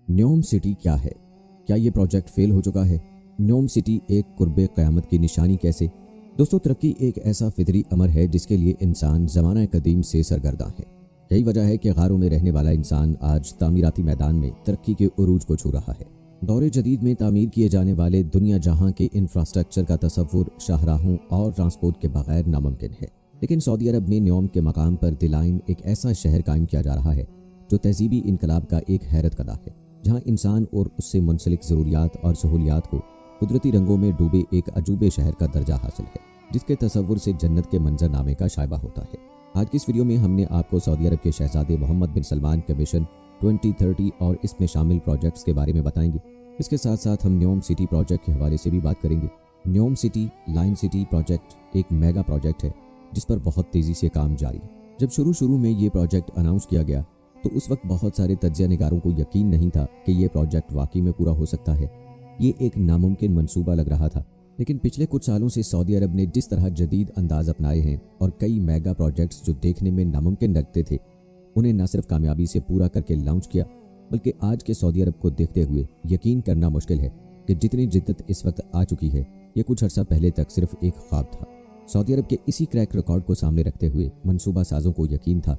न्योम city क्या है? क्या ये प्रोजेक्ट फेल हो चुका है? न्योम सिटी एक कुर्बे क़यामत की निशानी कैसे? दोस्तों, तरक्की एक ऐसा फितरी अमर है जिसके लिए इंसान ज़माना कदीम से सरगर्दा है। यही वजह है कि गारों में रहने वाला इंसान आज तामीराती मैदान में तरक्की के उरूज को छू रहा है। दौरे जदीद में तामीर किए जाने वाले दुनिया जहां के इंफ्रास्ट्रक्चर का तसव्वुर शाहराहों और ट्रांसपोर्ट के बगैर नामुमकिन है, लेकिन सऊदी अरब में न्योम के मकाम पर दिलाइन एक ऐसा शहर कायम किया जा रहा है जो तहजीबी इनकलाब का एक हैरत कदा है, जहां इंसान और उससे मुंसलिक ज़रूरियात और सहूलियात को कुदरती रंगों में डूबे एक अजूबे शहर का दर्जा हासिल है, जिसके तसव्वुर से जन्नत के मंजरनामे का शायबा होता है। आज की इस वीडियो में हमने आपको सऊदी अरब के शहजादे मोहम्मद बिन सलमान के मिशन 2030 और इसमें शामिल प्रोजेक्ट्स के बारे में बताएंगे। इसके साथ साथ हम न्योम सिटी प्रोजेक्ट के हवाले से भी बात करेंगे। न्योम सिटी लाइन सिटी प्रोजेक्ट एक मेगा प्रोजेक्ट है जिस पर बहुत तेज़ी से काम जारी है। जब शुरू में ये प्रोजेक्ट अनाउंस किया गया तो उस वक्त बहुत सारे तज्ज़िया निगारों को यकीन नहीं था कि ये प्रोजेक्ट वाकई में पूरा हो सकता है। ये एक नामुमकिन मंसूबा लग रहा था, लेकिन पिछले कुछ सालों से सऊदी अरब ने जिस तरह जदीद अंदाज अपनाए हैं और कई मेगा प्रोजेक्ट्स जो देखने में नामुमकिन लगते थे उन्हें न सिर्फ कामयाबी से पूरा करके लॉन्च किया, बल्कि आज के सऊदी अरब को देखते हुए यकीन करना मुश्किल है कि जितनी जिद्दत इस वक्त आ चुकी है ये कुछ अर्सा पहले तक सिर्फ एक ख्वाब था। सऊदी अरब के इसी क्रैक रिकॉर्ड को सामने रखते हुए मंसूबा साजों को यकीन था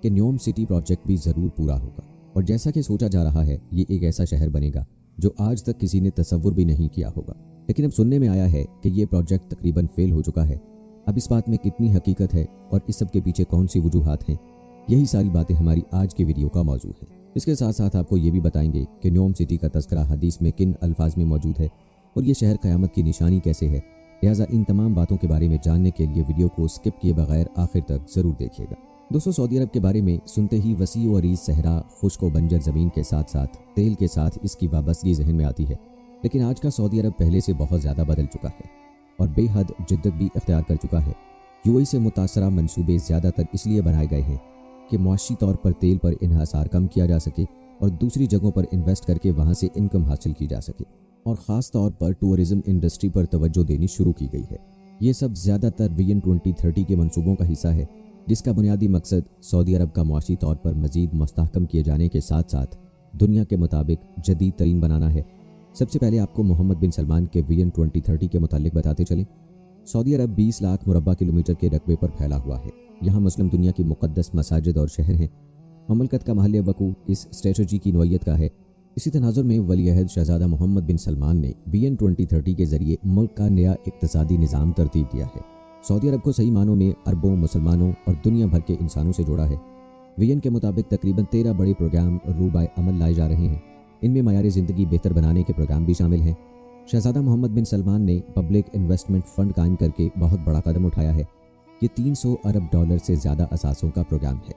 कि न्योम सिटी प्रोजेक्ट भी ज़रूर पूरा होगा, और जैसा कि सोचा जा रहा है ये एक ऐसा शहर बनेगा जो आज तक किसी ने तसव्वुर भी नहीं किया होगा। लेकिन अब सुनने में आया है कि ये प्रोजेक्ट तकरीबन फेल हो चुका है। अब इस बात में कितनी हकीकत है और इस सब के पीछे कौन सी वजूहात हैं, यही सारी बातें हमारी आज के वीडियो का मौजू है। इसके साथ साथ आपको ये भी बताएंगे कि न्योम सिटी का तज़किरा हदीस में किन अल्फाज में मौजूद है और ये शहर क़यामत की निशानी कैसे है। लिहाजा इन तमाम बातों के बारे में जानने के लिए वीडियो को स्किप किए बगैर आखिर तक ज़रूर देखिएगा। दोस्तों, सऊदी अरब के बारे में सुनते ही वसी व अरीज़ सहरा, खुश्क व बंजर ज़मीन के साथ साथ तेल के साथ इसकी वाबस्तगी जहन में आती है। लेकिन आज का सऊदी अरब पहले से बहुत ज़्यादा बदल चुका है और बेहद जिद्दत भी इख्तियार कर चुका है। यूएई से मुतासरा मनसूबे ज़्यादातर इसलिए बनाए गए हैं कि मुआशी तौर पर तेल पर इन्हसार कम किया जा सके और दूसरी जगहों पर इन्वेस्ट करके वहाँ से इनकम हासिल की जा सके, और ख़ास तौर पर टूरिज़म इंडस्ट्री पर तवज्जो देनी शुरू की गई है। ये सब ज़्यादातर विजन 2030 के मनसूबों का हिस्सा है, जिसका बुनियादी मकसद सऊदी अरब का मुआशी तौर पर मज़ीद मुस्तहकम किए जाने के साथ साथ दुनिया के मुताबिक जदीद तरीन बनाना है। सबसे पहले आपको मोहम्मद बिन सलमान के विजन 2030 के मुतालिक बताते चलें। सऊदी अरब 20 लाख मुरब्बा किलोमीटर के रकबे पर फैला हुआ है। यहाँ मुस्लिम दुनिया की मुक़द्दस मसाजिद और शहर हैं। ममलकत का महल वकू इस स्ट्रेटजी की नौयत का है। इसी तनाजुर में वली-ए-अहद शहजादा मोहम्मद बिन सलमान ने विजन 2030 के ज़रिए मुल्क का नया इक़्तिसादी निज़ाम तरतीब दिया है। सऊदी अरब को सही मानों में अरबों मुसलमानों और दुनिया भर के इंसानों से जोड़ा है। विजन के मुताबिक तकरीबन 13 बड़े प्रोग्राम रूबाए अमल लाए जा रहे हैं। इनमें मयारे ज़िंदगी बेहतर बनाने के प्रोग्राम भी शामिल हैं। शहजादा मोहम्मद बिन सलमान ने पब्लिक इन्वेस्टमेंट फ़ंड कायम करके बहुत बड़ा कदम उठाया है। ये 300 अरब डॉलर से ज़्यादा असासों का प्रोग्राम है।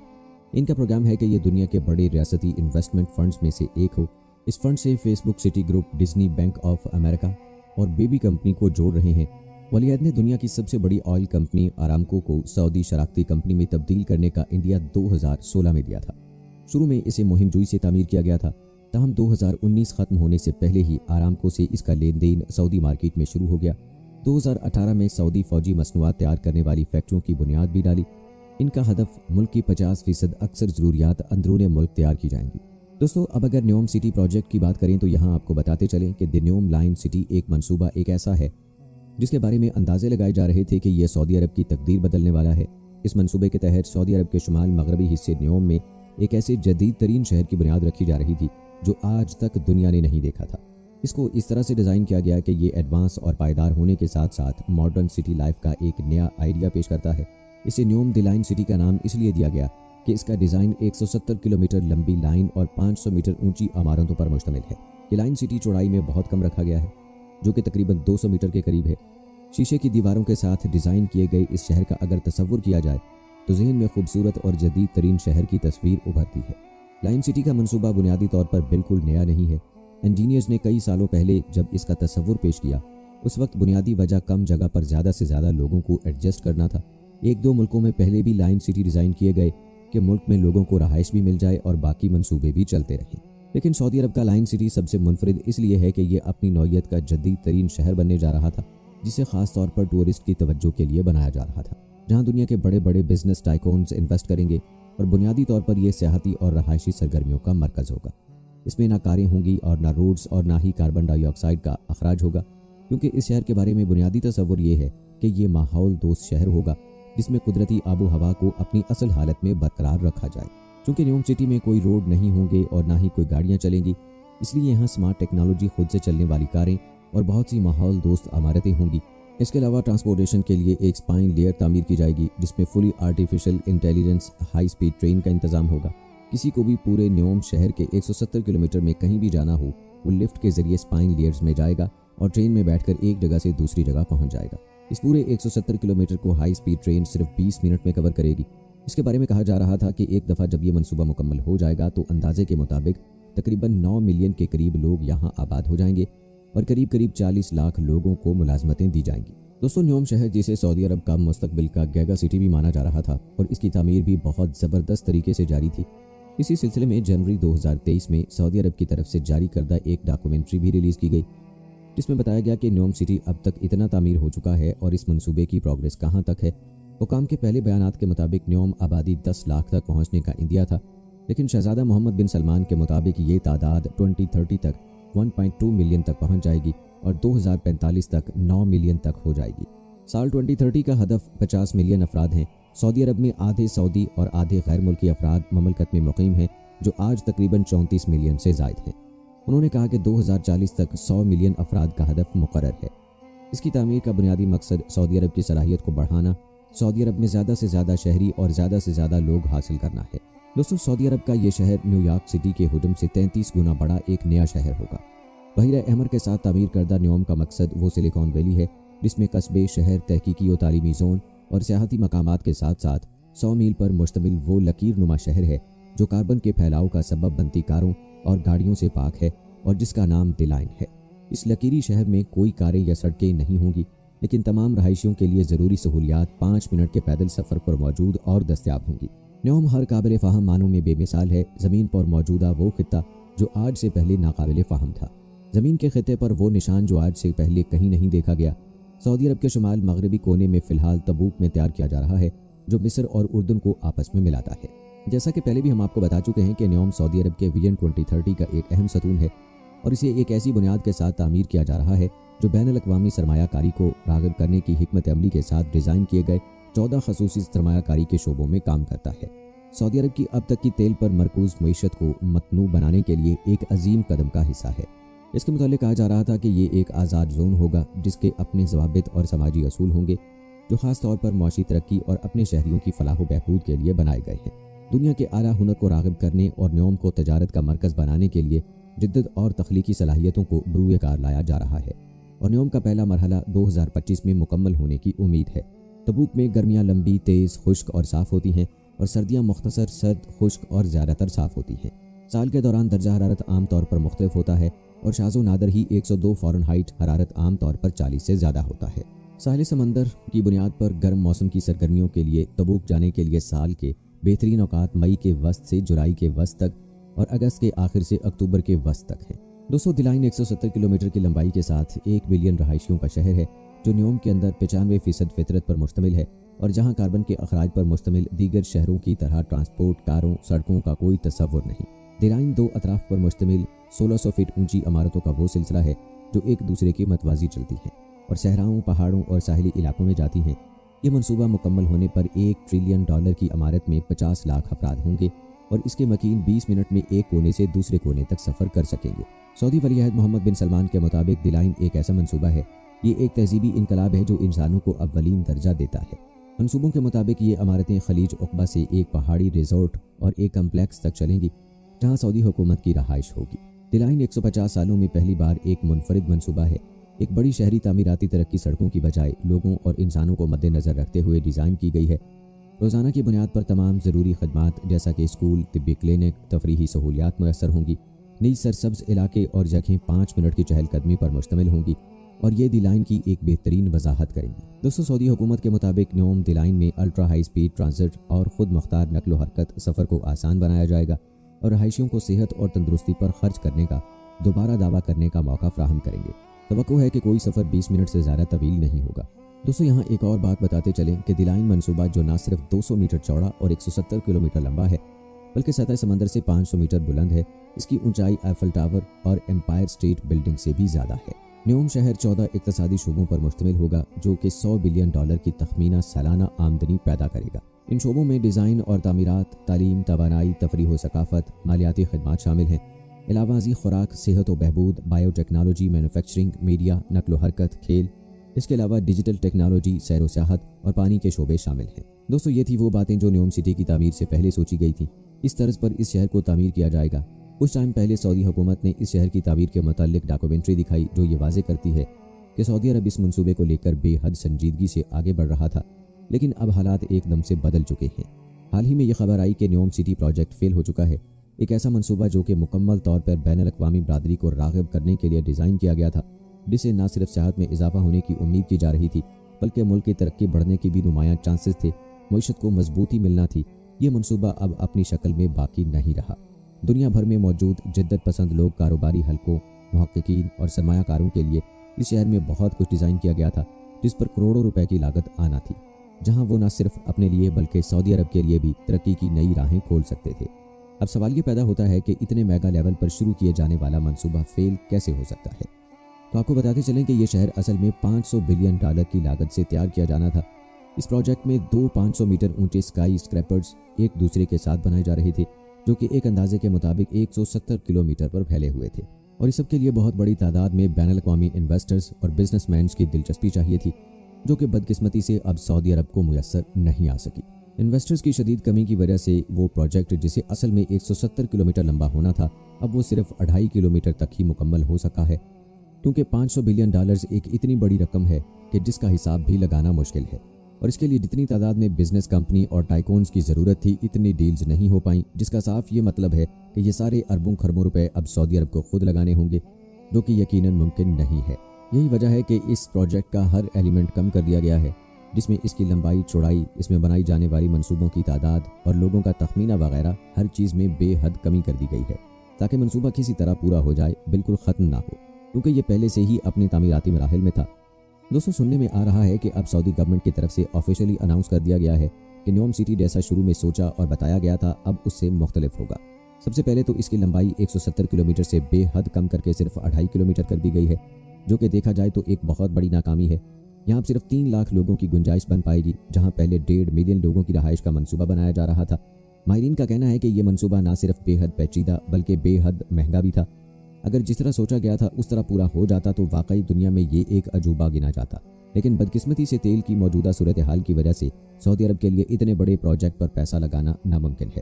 इनका प्रोग्राम है कि ये दुनिया के बड़े रियासती इन्वेस्टमेंट फंड्स में से एक हो। इस फंड से Facebook, city group, Disney, bank of America और बेबी कंपनी को जोड़ रहे हैं। वली-ए-अहद ने दुनिया की सबसे बड़ी ऑयल कंपनी आरामको को सऊदी शराकती कंपनी में तब्दील करने का इंडिया 2016 में दिया था। शुरू में इसे मुहिम जुई से तामीर किया गया था, ताहम 2019 ख़त्म होने से पहले ही आरामको से इसका लेन देन सऊदी मार्केट में शुरू हो गया। 2018 में सऊदी फ़ौजी मसनूआत तैयार करने वाली फैक्ट्रियों की बुनियाद भी डाली। इनका हदफ मुल्क की 50% अक्सर ज़रूरियात अंदरूने मुल्क तैयार की जाएंगी। दोस्तों, अब अगर न्योम सिटी प्रोजेक्ट की बात करें तो यहाँ आपको बताते चलें कि द न्योम लाइन सिटी एक मनसूबा एक ऐसा है जिसके बारे में अंदाजे लगाए जा रहे थे कि यह सऊदी अरब की तकदीर बदलने वाला है। इस मनसूबे के तहत सऊदी अरब के शुमाल मगरबी हिस्से न्योम में एक ऐसे जदीद तरीन शहर की बुनियाद रखी जा रही थी जो आज तक दुनिया ने नहीं देखा था। इसको इस तरह से डिज़ाइन किया गया कि ये एडवांस और पायदार होने के साथ साथ मॉडर्न सिटी लाइफ का एक नया आइडिया पेश करता है। इसे न्योम द लाइन सिटी का नाम इसलिए दिया गया कि इसका डिज़ाइन 170 किलोमीटर लंबी लाइन और 500 मीटर ऊंची इमारतों पर मुश्तमिल है। ये लाइन सिटी चौड़ाई में बहुत कम रखा गया है, जो कि तकरीबन 200 मीटर के करीब है। शीशे की दीवारों के साथ डिज़ाइन किए गए इस शहर का अगर तसव्वुर किया जाए तो जहन में खूबसूरत और जदीद तरीन शहर की तस्वीर उभरती है। लाइन सिटी का मनसूबा बुनियादी तौर पर बिल्कुल नया नहीं है। इंजीनियर्स ने कई सालों पहले जब इसका तसव्वुर पेश किया उस वक्त बुनियादी वजह कम जगह पर ज़्यादा से ज़्यादा लोगों को एडजस्ट करना था। एक दो मुल्कों में पहले भी लाइन सिटी डिज़ाइन किए गए कि मुल्क में लोगों को रहाइश भी मिल जाए और बाकी मनसूबे भी चलते रहें। लेकिन सऊदी अरब का लाइन सिटी सबसे मुनफरिद इसलिए है कि यह अपनी नौयत का जदीद तरीन शहर बनने जा रहा था, जिसे ख़ास तौर पर टूरिस्ट की तवज्जो के लिए बनाया जा रहा था, जहाँ दुनिया के बड़े बड़े बिजनेस टाइकोन्स इन्वेस्ट करेंगे और बुनियादी तौर पर यह सियाहती और रहायशी सरगर्मियों का मरकज़ होगा। اس میں نہ کاریں ہوں گی اور نہ روڈز اور نہ ہی کاربن ڈائی آکسائڈ کا اخراج ہوگا، کیونکہ اس شہر کے بارے میں بنیادی تصور یہ ہے کہ یہ ماحول دوست شہر ہوگا جس میں قدرتی آب و ہوا کو اپنی اصل حالت میں برقرار رکھا جائے۔ چونکہ نیوم سٹی میں کوئی روڈ نہیں ہوں گے اور نہ ہی کوئی گاڑیاں چلیں گی، اس لیے یہاں سمارٹ ٹیکنالوجی، خود سے چلنے والی کاریں اور بہت سی ماحول دوست عمارتیں ہوں گی۔ اس کے علاوہ ٹرانسپورٹیشن کے لیے ایک اسپائن لیئر تعمیر کی جائے گی جس میں fully artificial intelligence high speed train کا انتظام ہوگا۔ کسی کو بھی پورے نیوم شہر کے 170 کلومیٹر میں کہیں بھی جانا ہو، وہ لفٹ کے ذریعے اسپائن لیئرز میں جائے گا اور ٹرین میں بیٹھ کر ایک جگہ سے دوسری جگہ پہنچ جائے گا۔ اس پورے 170 کلومیٹر کو ہائی سپیڈ ٹرین صرف 20 منٹ میں کور کرے گی۔ اس کے بارے میں کہا جا رہا تھا کہ ایک دفعہ جب یہ منصوبہ مکمل ہو جائے گا تو اندازے کے مطابق تقریباً 9 ملین کے قریب لوگ یہاں آباد ہو جائیں گے اور قریب 40 لاکھ لوگوں کو ملازمتیں دی جائیں گی۔ دوستو، نیوم شہر جسے سعودی عرب کا مستقبل کا گیگا سٹی بھی مانا جا رہا تھا اور اس کی تعمیر بھی بہت زبردست طریقے سے جاری تھی، اسی سلسلے میں جنوری 2023 میں سعودی عرب کی طرف سے جاری کردہ ایک ڈاکومنٹری بھی ریلیز کی گئی، جس میں بتایا گیا کہ نیوم سٹی اب تک اتنا تعمیر ہو چکا ہے اور اس منصوبے کی پروگریس کہاں تک ہے۔ حکام کے پہلے بیانات کے مطابق نیوم آبادی 10 لاکھ تک پہنچنے کا اندیا تھا، لیکن شہزادہ محمد بن سلمان کے مطابق یہ تعداد 2030 تک 1.2 ملین تک پہنچ جائے گی اور 2045 تک 9 ملین تک ہو جائے گی۔ سال 2030 کا ہدف 50 ملین افراد ہیں۔ سعودی عرب میں آدھے سعودی اور آدھے غیر ملکی افراد مملکت میں مقیم ہیں، جو آج تقریباً 34 ملین سے زائد ہیں۔ انہوں نے کہا کہ 2040 تک 100 ملین افراد کا ہدف مقرر ہے۔ اس کی تعمیر کا بنیادی مقصد سعودی عرب کی صلاحیت کو بڑھانا، سعودی عرب میں زیادہ سے زیادہ شہری اور زیادہ سے زیادہ لوگ حاصل کرنا ہے۔ دوستو، سعودی عرب کا یہ شہر نیو یارک سٹی کے حجم سے 33 گنا بڑا ایک نیا شہر ہوگا۔ بحیرہ احمر کے ساتھ تعمیر کردہ نیوم کا مقصد وہ سلیکان ویلی ہے جس میں قصبے، شہر، تحقیقی و تعلیمی زون اور سیاحتی مقامات کے ساتھ ساتھ 100 میل پر مشتمل وہ لکیر نما شہر ہے جو کاربن کے پھیلاؤ کا سبب بنتی کاروں اور گاڑیوں سے پاک ہے اور جس کا نام دی لائن ہے۔ اس لکیری شہر میں کوئی کاریں یا سڑکیں نہیں ہوں گی، لیکن تمام رہائشیوں کے لیے ضروری سہولیات 5 منٹ کے پیدل سفر پر موجود اور دستیاب ہوں گی۔ نیوم ہر قابل فہم معنوں میں بے مثال ہے، زمین پر موجودہ وہ خطہ جو آج سے پہلے ناقابل فہم تھا، زمین کے خطے پر وہ نشان جو آج سے پہلے کہیں نہیں دیکھا گیا۔ سعودی عرب کے شمال مغربی کونے میں فی الحال تبوک میں تیار کیا جا رہا ہے جو مصر اور اردن کو آپس میں ملاتا ہے۔ جیسا کہ پہلے بھی ہم آپ کو بتا چکے ہیں کہ نیوم سعودی عرب کے ویژن 2030 کا ایک اہم ستون ہے اور اسے ایک ایسی بنیاد کے ساتھ تعمیر کیا جا رہا ہے جو بین الاقوامی سرمایہ کاری کو راغب کرنے کی حکمت عملی کے ساتھ ڈیزائن کیے گئے 14 خصوصی سرمایہ کاری کے شعبوں میں کام کرتا ہے۔ سعودی عرب کی اب تک کی تیل پر مرکوز معیشت کو متنوع بنانے کے لیے ایک عظیم قدم کا حصہ ہے۔ اس کے متعلق کہا جا رہا تھا کہ یہ ایک آزاد زون ہوگا جس کے اپنے ضوابط اور سماجی اصول ہوں گے جو خاص طور پر معاشی ترقی اور اپنے شہریوں کی فلاح و بہبود کے لیے بنائے گئے ہیں۔ دنیا کے اعلیٰ ہنر کو راغب کرنے اور نیوم کو تجارت کا مرکز بنانے کے لیے جدت اور تخلیقی صلاحیتوں کو بروئے کار لایا جا رہا ہے اور نیوم کا پہلا مرحلہ 2025 میں مکمل ہونے کی امید ہے۔ تبوک میں گرمیاں لمبی، تیز، خشک اور صاف ہوتی ہیں اور سردیاں مختصر، سرد، خشک اور زیادہ تر صاف ہوتی ہیں۔ سال کے دوران درجہ حرارت عام طور پر مختلف ہوتا ہے اور شاذ و نادر ہی 102 فارنہائٹ حرارت عام طور پر 40 سے زیادہ ہوتا ہے۔ ساحل سمندر کی بنیاد پر گرم موسم کی سرگرمیوں کے لیے تبوک جانے کے لیے سال کے بہترین اوقات مئی کے وسط سے جولائی کے وسط تک اور اگست کے آخر سے اکتوبر کے وسط تک ہیں۔ دوستو، دی لائن 170 کلومیٹر کی لمبائی کے ساتھ 1 ملین رہائشیوں کا شہر ہے جو نیوم کے اندر 95% فطرت پر مشتمل ہے اور جہاں کاربن کے اخراج پر مشتمل دیگر شہروں کی طرح ٹرانسپورٹ، کاروں، سڑکوں کا کوئی تصور نہیں۔ دی لائن 2 اطراف پر مشتمل 1600 فٹ اونچی عمارتوں کا وہ سلسلہ ہے جو ایک دوسرے کے متوازی چلتی ہیں اور صحراؤں، پہاڑوں اور ساحلی علاقوں میں جاتی ہیں۔ یہ منصوبہ مکمل ہونے پر $1 ٹریلین کی عمارت میں 50 لاکھ افراد ہوں گے اور اس کے مکین 20 منٹ میں ایک کونے سے دوسرے کونے تک سفر کر سکیں گے۔ سعودی ولی عہد محمد بن سلمان کے مطابق دی لائن ایک ایسا منصوبہ ہے، یہ ایک تہذیبی انقلاب ہے جو انسانوں کو اولین درجہ دیتا ہے۔ منصوبوں کے مطابق یہ عمارتیں خلیج عقبہ سے ایک پہاڑی ریزورٹ اور ایک کمپلیکس تک چلیں گی جہاں سعودی حکومت کی رہائش ہوگی۔ دی لائن 150 سالوں میں پہلی بار ایک منفرد منصوبہ ہے۔ ایک بڑی شہری تعمیراتی ترقی سڑکوں کی بجائے لوگوں اور انسانوں کو مد نظر رکھتے ہوئے ڈیزائن کی گئی ہے۔ روزانہ کی بنیاد پر تمام ضروری خدمات جیسا کہ اسکول، طبی کلینک، تفریحی سہولیات میسر ہوں گی۔ نئی سرسبز علاقے اور جگہیں 5 منٹ کی چہل قدمی پر مشتمل ہوں گی اور یہ دی لائن کی ایک بہترین وضاحت کریں گی۔ دوستو، سعودی حکومت کے مطابق نیوم دی لائن میں الٹرا ہائی سپیڈ ٹرانزٹ اور خود مختار نقل و حرکت سفر کو آسان بنایا جائے گا اور رہائشیوں کو صحت اور تندرستی پر خرچ کرنے کا دوبارہ دعویٰ کرنے کا موقع فراہم کریں گے۔ توقع ہے کہ کوئی سفر 20 منٹ سے زیادہ طویل نہیں ہوگا۔ دوستو، یہاں ایک اور بات بتاتے چلیں کہ دی لائن منصوبہ جو نہ صرف 200 میٹر چوڑا اور 170 کلومیٹر لمبا ہے بلکہ سطح سمندر سے 500 میٹر بلند ہے اس کی اونچائی ایفل ٹاور اور ایمپائر اسٹیٹ بلڈنگ سے بھی زیادہ ہے۔ نیوم شہر 14 اقتصادی شعبوں پر مشتمل ہوگا جو کہ $100 بلین کی تخمینہ سالانہ آمدنی پیدا کرے گا۔ ان شعبوں میں ڈیزائن اور تعمیرات، تعلیم، توانائی، تفریح و ثقافت، مالیاتی خدمات شامل ہیں۔ علاوہ ازیں خوراک، صحت و بہبود، بائیو ٹیکنالوجی، مینوفیکچرنگ، میڈیا، نقل و حرکت، کھیل، اس کے علاوہ ڈیجیٹل ٹیکنالوجی، سیر و سیاحت اور پانی کے شعبے شامل ہیں۔ دوستو، یہ تھی وہ باتیں جو نیوم سٹی کی تعمیر سے پہلے سوچی گئی تھی۔ اس طرز پر اس شہر کو تعمیر کیا جائے گا۔ کچھ ٹائم پہلے سعودی حکومت نے اس شہر کی تعمیر کے متعلق ڈاکومنٹری دکھائی جو یہ واضح کرتی ہے کہ سعودی عرب اس منصوبے کو لے کر بے حد سنجیدگی سے آگے بڑھ رہا تھا، لیکن اب حالات ایک دم سے بدل چکے ہیں۔ حال ہی میں یہ خبر آئی کہ نیوم سٹی پروجیکٹ فیل ہو چکا ہے۔ ایک ایسا منصوبہ جو کہ مکمل طور پر بین الاقوامی برادری کو راغب کرنے کے لیے ڈیزائن کیا گیا تھا، جسے نہ صرف سیاحت میں اضافہ ہونے کی امید کی جا رہی تھی بلکہ ملک کی ترقی بڑھنے کی بھی نمایاں چانسز تھے، معیشت کو مضبوطی ملنا تھی، یہ منصوبہ اب اپنی شکل میں باقی نہیں رہا۔ دنیا بھر میں موجود جدت پسند لوگ، کاروباری حلقوں، محققین اور سرمایہ کاروں کے لیے اس شہر میں بہت کچھ ڈیزائن کیا گیا تھا جس پر کروڑوں روپے کی لاگت آنا تھی، جہاں وہ نہ صرف اپنے لیے بلکہ سعودی عرب کے لیے بھی ترقی کی نئی راہیں کھول سکتے تھے۔ اب سوال یہ پیدا ہوتا ہے کہ اتنے میگا لیول پر شروع کیے جانے والا منصوبہ فیل کیسے ہو سکتا ہے؟ تو آپ کو بتاتے چلیں کہ یہ شہر اصل میں $500 بلین کی لاگت سے تیار کیا جانا تھا۔ اس پروجیکٹ میں 2 500 میٹر اونچے اسکائی اسکریپرز ایک دوسرے کے ساتھ بنائے جا رہے تھے جو کہ ایک اندازے کے مطابق 170 کلومیٹر پر پھیلے ہوئے تھے، اور اس سب کے لیے بہت بڑی تعداد میں بین الاقوامی انویسٹرز اور بزنس مینز کی دلچسپی چاہیے تھی، جو کہ بدقسمتی سے اب سعودی عرب کو میسر نہیں آ سکی۔ انویسٹرز کی شدید کمی کی وجہ سے وہ پروجیکٹ جسے اصل میں 170 کلومیٹر لمبا ہونا تھا، اب وہ صرف 2.5 کلومیٹر تک ہی مکمل ہو سکا ہے، کیونکہ $500 بلین ایک اتنی بڑی رقم ہے کہ جس کا حساب بھی لگانا مشکل ہے، اور اس کے لیے جتنی تعداد میں بزنس کمپنی اور ٹائکونز کی ضرورت تھی اتنی ڈیلز نہیں ہو پائیں، جس کا صاف یہ مطلب ہے کہ یہ سارے اربوں خربوں روپے اب سعودی عرب کو خود لگانے ہوں گے، جو کہ یقیناً ممکن نہیں ہے۔ یہی وجہ ہے کہ اس پروجیکٹ کا ہر ایلیمنٹ کم کر دیا گیا ہے، جس میں اس کی لمبائی، چوڑائی، اس میں بنائی جانے والی منصوبوں کی تعداد اور لوگوں کا تخمینہ وغیرہ، ہر چیز میں بے حد کمی کر دی گئی ہے تاکہ منصوبہ کسی طرح پورا ہو جائے، بالکل ختم نہ ہو، کیونکہ یہ پہلے سے ہی اپنے تعمیراتی مراحل میں تھا۔ دوستوں، سننے میں آ رہا ہے کہ اب سعودی گورنمنٹ کی طرف سے آفیشلی اناؤنس کر دیا گیا ہے کہ نیوم سٹی جیسا شروع میں سوچا اور بتایا گیا تھا اب اس سے مختلف ہوگا۔ سب سے پہلے تو اس کی لمبائی 170 کلومیٹر سے بے حد کم کر کے صرف 2.5 کلومیٹر کر دی گئی ہے، جو کہ دیکھا جائے تو ایک بہت بڑی ناکامی ہے۔ یہاں صرف 3 لاکھ لوگوں کی گنجائش بن پائے گی، جہاں پہلے 1.5 ملین لوگوں کی رہائش کا منصوبہ بنایا جا رہا تھا۔ ماہرین کا کہنا ہے کہ یہ منصوبہ نہ صرف بے حد پیچیدہ بلکہ بے حد مہنگا بھی تھا۔ اگر جس طرح سوچا گیا تھا اس طرح پورا ہو جاتا تو واقعی دنیا میں یہ ایک عجوبہ گنا جاتا، لیکن بدقسمتی سے تیل کی موجودہ صورتحال کی وجہ سے سعودی عرب کے لیے اتنے بڑے پروجیکٹ پر پیسہ لگانا ناممکن ہے،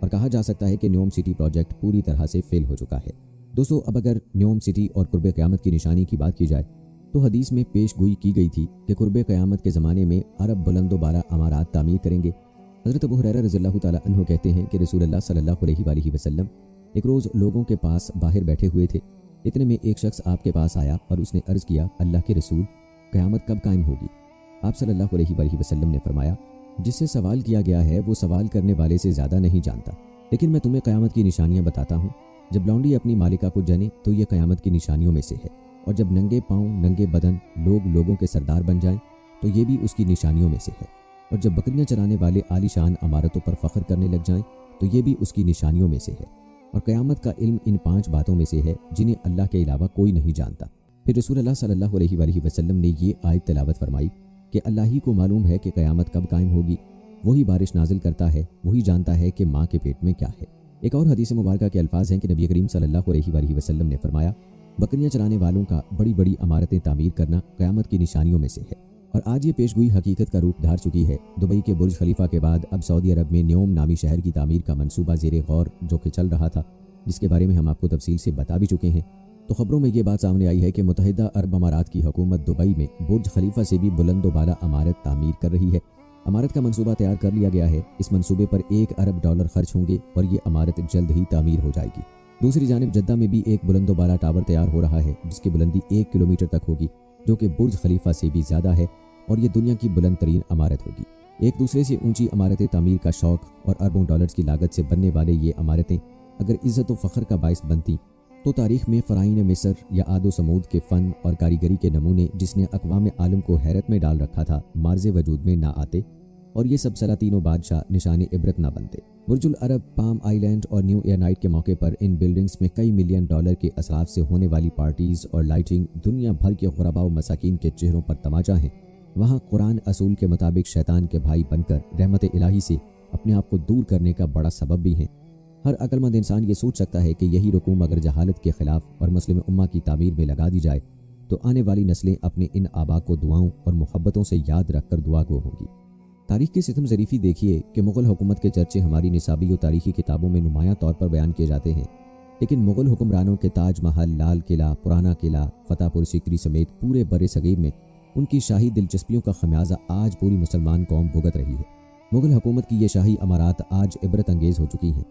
اور کہا جا سکتا ہے کہ نیوم سٹی پروجیکٹ پوری طرح سے فیل ہو چکا ہے۔ دوستو، اب اگر نیوم سٹی اور قرب قیامت کی نشانی کی بات کی جائے تو حدیث میں پیش گوئی کی گئی تھی کہ قرب قیامت کے زمانے میں عرب بلند و بالا عمارات تعمیر کریں گے۔ حضرت ابو ہریرہ رضی اللہ تعالیٰ عنہ کہتے ہیں کہ رسول اللہ صلی اللہ علیہ وآلہ وسلم ایک روز لوگوں کے پاس باہر بیٹھے ہوئے تھے۔ اتنے میں ایک شخص آپ کے پاس آیا اور اس نے عرض کیا، اللہ کے رسول، قیامت کب قائم ہوگی؟ آپ صلی اللہ علیہ وآلہ وسلم نے فرمایا، جس سے سوال کیا گیا ہے وہ سوال کرنے والے سے زیادہ نہیں جانتا، لیکن میں تمہیں قیامت کی نشانیاں بتاتا ہوں۔ جب لونڈی اپنی مالکہ کو جنے تو یہ قیامت کی نشانیوں میں سے ہے، اور جب ننگے پاؤں، ننگے بدن لوگ لوگوں کے سردار بن جائیں تو یہ بھی اس کی نشانیوں میں سے ہے، اور جب بکریاں چرانے والے عالی شان عمارتوں پر فخر کرنے لگ جائیں تو یہ بھی اس کی نشانیوں میں سے ہے، اور قیامت کا علم ان 5 باتوں میں سے ہے جنہیں اللہ کے علاوہ کوئی نہیں جانتا۔ پھر رسول اللہ صلی اللہ علیہ وآلہ وسلم نے یہ آیت تلاوت فرمائی کہ اللہ ہی کو معلوم ہے کہ قیامت کب قائم ہوگی، وہی بارش نازل کرتا ہے، وہی جانتا ہے کہ ماں کے پیٹ میں کیا ہے۔ ایک اور حدیث مبارکہ کے الفاظ ہیں کہ نبی کریم صلی اللہ علیہ وآلہ وسلم نے فرمایا، بکریاں چرانے والوں کا بڑی بڑی عمارتیں تعمیر کرنا قیامت کی نشانیوں میں سے ہے، اور آج یہ پیش گوئی حقیقت کا روپ دھار چکی ہے۔ دبئی کے برج خلیفہ کے بعد اب سعودی عرب میں نیوم نامی شہر کی تعمیر کا منصوبہ زیر غور جو کہ چل رہا تھا، جس کے بارے میں ہم آپ کو تفصیل سے بتا بھی چکے ہیں۔ تو خبروں میں یہ بات سامنے آئی ہے کہ متحدہ عرب امارات کی حکومت دبئی میں برج خلیفہ سے بھی بلند و بالا عمارت تعمیر کر رہی ہے۔ عمارت کا منصوبہ تیار کر لیا گیا ہے۔ اس منصوبے پر $1 ارب خرچ ہوں گے اور یہ عمارت جلد ہی تعمیر ہو جائے گی۔ دوسری جانب جدہ میں بھی ایک بلند و بالا ٹاور تیار ہو رہا ہے جس کی بلندی 1 کلومیٹر تک ہوگی، جو کہ برج خلیفہ سے بھی زیادہ ہے، اور یہ دنیا کی بلند ترین عمارت ہوگی۔ ایک دوسرے سے اونچی عمارتیں تعمیر کا شوق اور اربوں ڈالرز کی لاگت سے بننے والے یہ عمارتیں اگر عزت و فخر کا باعث بنتی تو تاریخ میں فرعین مصر یا عاد و سمود کے فن اور کاریگری کے نمونے جس نے اقوام عالم کو حیرت میں ڈال رکھا تھا، مارز وجود میں نہ آتے، और ये सब सलातीन व बादशाह निशान इबरत ना बनते। बुर्जुल अरब, पाम आइलैंड और न्यू ईयर नाइट के मौके पर इन बिल्डिंग्स में कई मिलियन डॉलर के असराफ से होने वाली पार्टीज और लाइटिंग दुनिया भर के गुरबा व मसाकीन के चेहरों पर तमाचा है। वहाँ कुरान असूल के मुताबिक शैतान के भाई बनकर रहमत इलाही से अपने आप को दूर करने का बड़ा सबब भी है। हर अक्लमंद इंसान ये सोच सकता है कि यही रकूम अगर जहालत के खिलाफ और मुस्लिम उम्मा की तामीर में लगा दी जाए तो आने वाली नस्लें अपने इन आबा को दुआओं और मोहब्बतों से याद रखकर दुआ गो होंगी। तारीख की सितम ज़रीफ़ी देखिए कि मुग़ल हुकूमत के चर्चे हमारी निसाबी और तारीखी किताबों में नुमायां तौर पर बयान किए जाते हैं, लेकिन मुग़ल हुक्मरानों के ताज महल, लाल किला, पुराना किला, फतेहपुर सीकरी समेत पूरे बड़े सगीर में उनकी शाही दिलचस्पियों का खमियाजा आज पूरी मुसलमान कौम भुगत रही है। मुग़ल हुकूमत की ये शाही इमारत आज इबरत अंगेज़ हो चुकी हैं।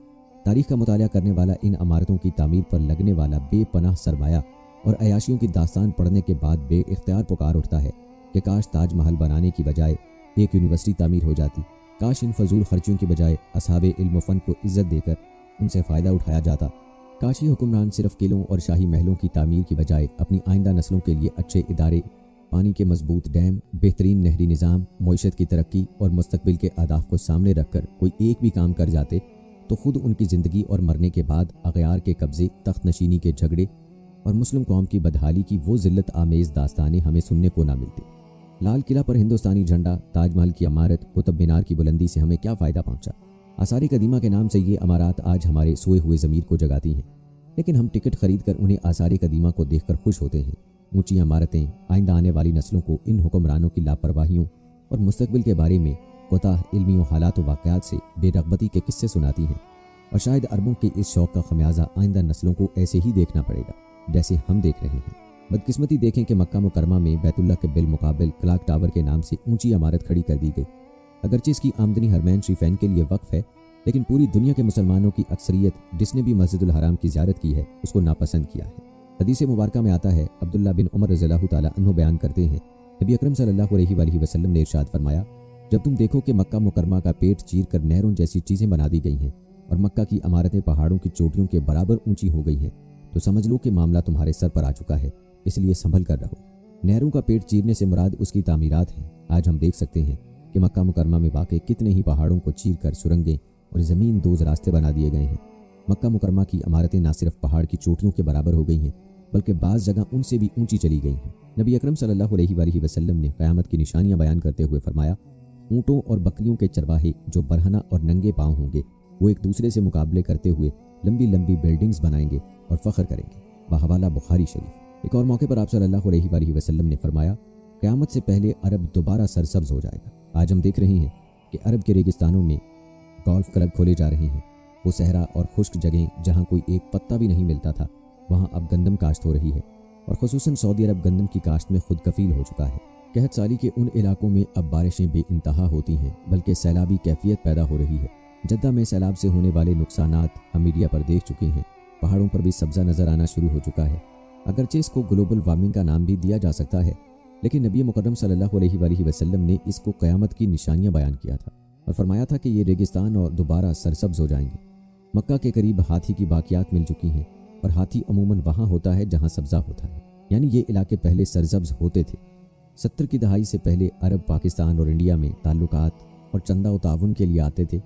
तारीख का मुताला करने वाला इन इमारतों की तामीर पर लगने वाला बेपनाह सरमाया और अयाशियों की दास्तान पढ़ने के बाद बेइख्तियार पुकार उठता है कि काश ताजमहल बनाने की बजाय एक यूनिवर्सिटी तामीर हो जाती, काश इन फजूल खर्चियों की बजाय असहाबे इल्म व फ़न को इज्जत देकर उनसे फ़ायदा उठाया जाता, काश ये हुक्मरान सिर्फ किलों और शाही महलों की तामीर की बजाय अपनी आइंदा नस्लों के लिए अच्छे इदारे, पानी के मजबूत डैम, बेहतरीन नहरी निज़ाम, मईशत की तरक्की और मुस्तकबिल के अहदाफ को सामने रखकर कोई एक भी काम कर जाते तो खुद उनकी ज़िंदगी और मरने के बाद अगयार के कब्ज़े, तख्त नशीनी के झगड़े और मुस्लिम कौम की बदहाली की वो ज़िल्लत आमेज़ दास्तानें हमें सुनने को ना मिलती। लाल किला पर हिंदुस्तानी झंडा, ताजमहल की इमारत, कुतुब मीनार की बुलंदी से हमें क्या फ़ायदा पहुंचा? आसार कदीमा के नाम से ये इमारत आज हमारे सोए हुए ज़मीर को जगाती हैं, लेकिन हम टिकट खरीद कर उन्हें आसार कदीमा को देखकर खुश होते हैं। ऊंची इमारतें आइंदा आने वाली नस्लों को इन हुक्मरानों की लापरवाहियों और मुस्तकबिल के बारे में कोताह इल्मी और हालात व वाक़यात से बेरग़बती के किस्से सुनाती हैं, और शायद अरबों के इस शौक़ का खमियाजा आइंदा नस्लों को ऐसे ही देखना पड़ेगा जैसे हम देख रहे हैं। बदकिस्मती देखें कि मक्का मुकरमा में बैतुल्लाह के बिलमुकाबिल क्लॉक टावर के नाम से ऊंची इमारत खड़ी कर दी गई। अगरचे इसकी आमदनी हरमैन शरीफैन के लिए वक्फ है, लेकिन पूरी दुनिया के मुसलमानों की अक्सरियत जिसने भी मस्जिदुल हराम की ज़ियारत की है उसको नापसंद किया है। हदीस मुबारक में आता है, अब्दुल्ला बिन उमर रज़ियल्लाहु ताला अन्हु बयान करते हैं, नबी अकरम सल्लल्लाहु अलैहि वसल्लम ने इरशाद फरमाया, जब तुम देखो कि मक्का मुकरमा का पेट चीर कर नहरों जैसी चीज़ें बना दी गई हैं और मक्का की इमारतें पहाड़ों की चोटियों के बराबर ऊंची हो गई हैं, तो समझ लो कि मामला तुम्हारे सर पर आ चुका है, इसलिए संभल कर रहो। नहरों का पेट चीरने से मुराद उसकी तामीरात हैं। आज हम देख सकते हैं कि मक्का मुकरमा में वाक़ई कितने ही पहाड़ों को चीर कर सुरंगें और ज़मीन दोज रास्ते बना दिए गए हैं। मक्का मुकरमा की इमारतें न सिर्फ पहाड़ की चोटियों के बराबर हो गई हैं, बल्कि बाज़ जगह उनसे भी ऊंची चली गई हैं। नबी अकरम सल्लल्लाहु अलैहि वसल्लम ने क़यामत की निशानियां बयान करते हुए फरमाया, ऊँटों और बकरियों के चरवाहे जो बरहना और नंगे पाँव होंगे वो एक दूसरे से मुकाबले करते हुए लंबी लंबी बिल्डिंग्स बनाएंगे और फ़ख्र करेंगे। बहवाला बुखारी शरीफ। एक और मौके पर आप सल्लल्लाहु अलैहि वसल्लम ने फरमाया, क़यामत से पहले अरब दोबारा सरसब्ज हो जाएगा। आज हम देख रहे हैं कि अरब के रेगिस्तानों में गोल्फ क्लब खोले जा रहे हैं। वो सहरा और खुश्क जगह जहाँ कोई एक पत्ता भी नहीं मिलता था, वहाँ अब गंदम काश्त हो रही है, और खुसूसन सऊदी अरब गंदम की काश्त में खुद कफील हो चुका है। कहत साली के उन इलाकों में अब बारिशें बेइंतहा होती हैं, बल्कि सैलाबी कैफियत पैदा हो रही है। जद्दा में सैलाब से होने वाले नुकसानात हम मीडिया पर देख चुके हैं। पहाड़ों पर भी सब्ज़ा नज़र आना शुरू हो चुका है। अगरचे इसको ग्लोबल वार्मिंग का नाम भी दिया जा सकता है, लेकिन नबी मुकर्रम सल्लल्लाहु अलैहि वसल्लम ने इसको क़यामत की निशानियां बयान किया था और फरमाया था कि ये रेगिस्तान और दोबारा सरसब्ज हो जाएंगे। मक्का के करीब हाथी की बाकियात मिल चुकी हैं, और हाथी अमूमन वहाँ होता है जहाँ सब्ज़ा होता है, यानी ये इलाके पहले सरसब्ज होते थे। 70 की दहाई से पहले अरब पाकिस्तान और इंडिया में ताल्लुकात और चंदा व ताउन के लिए आते थे,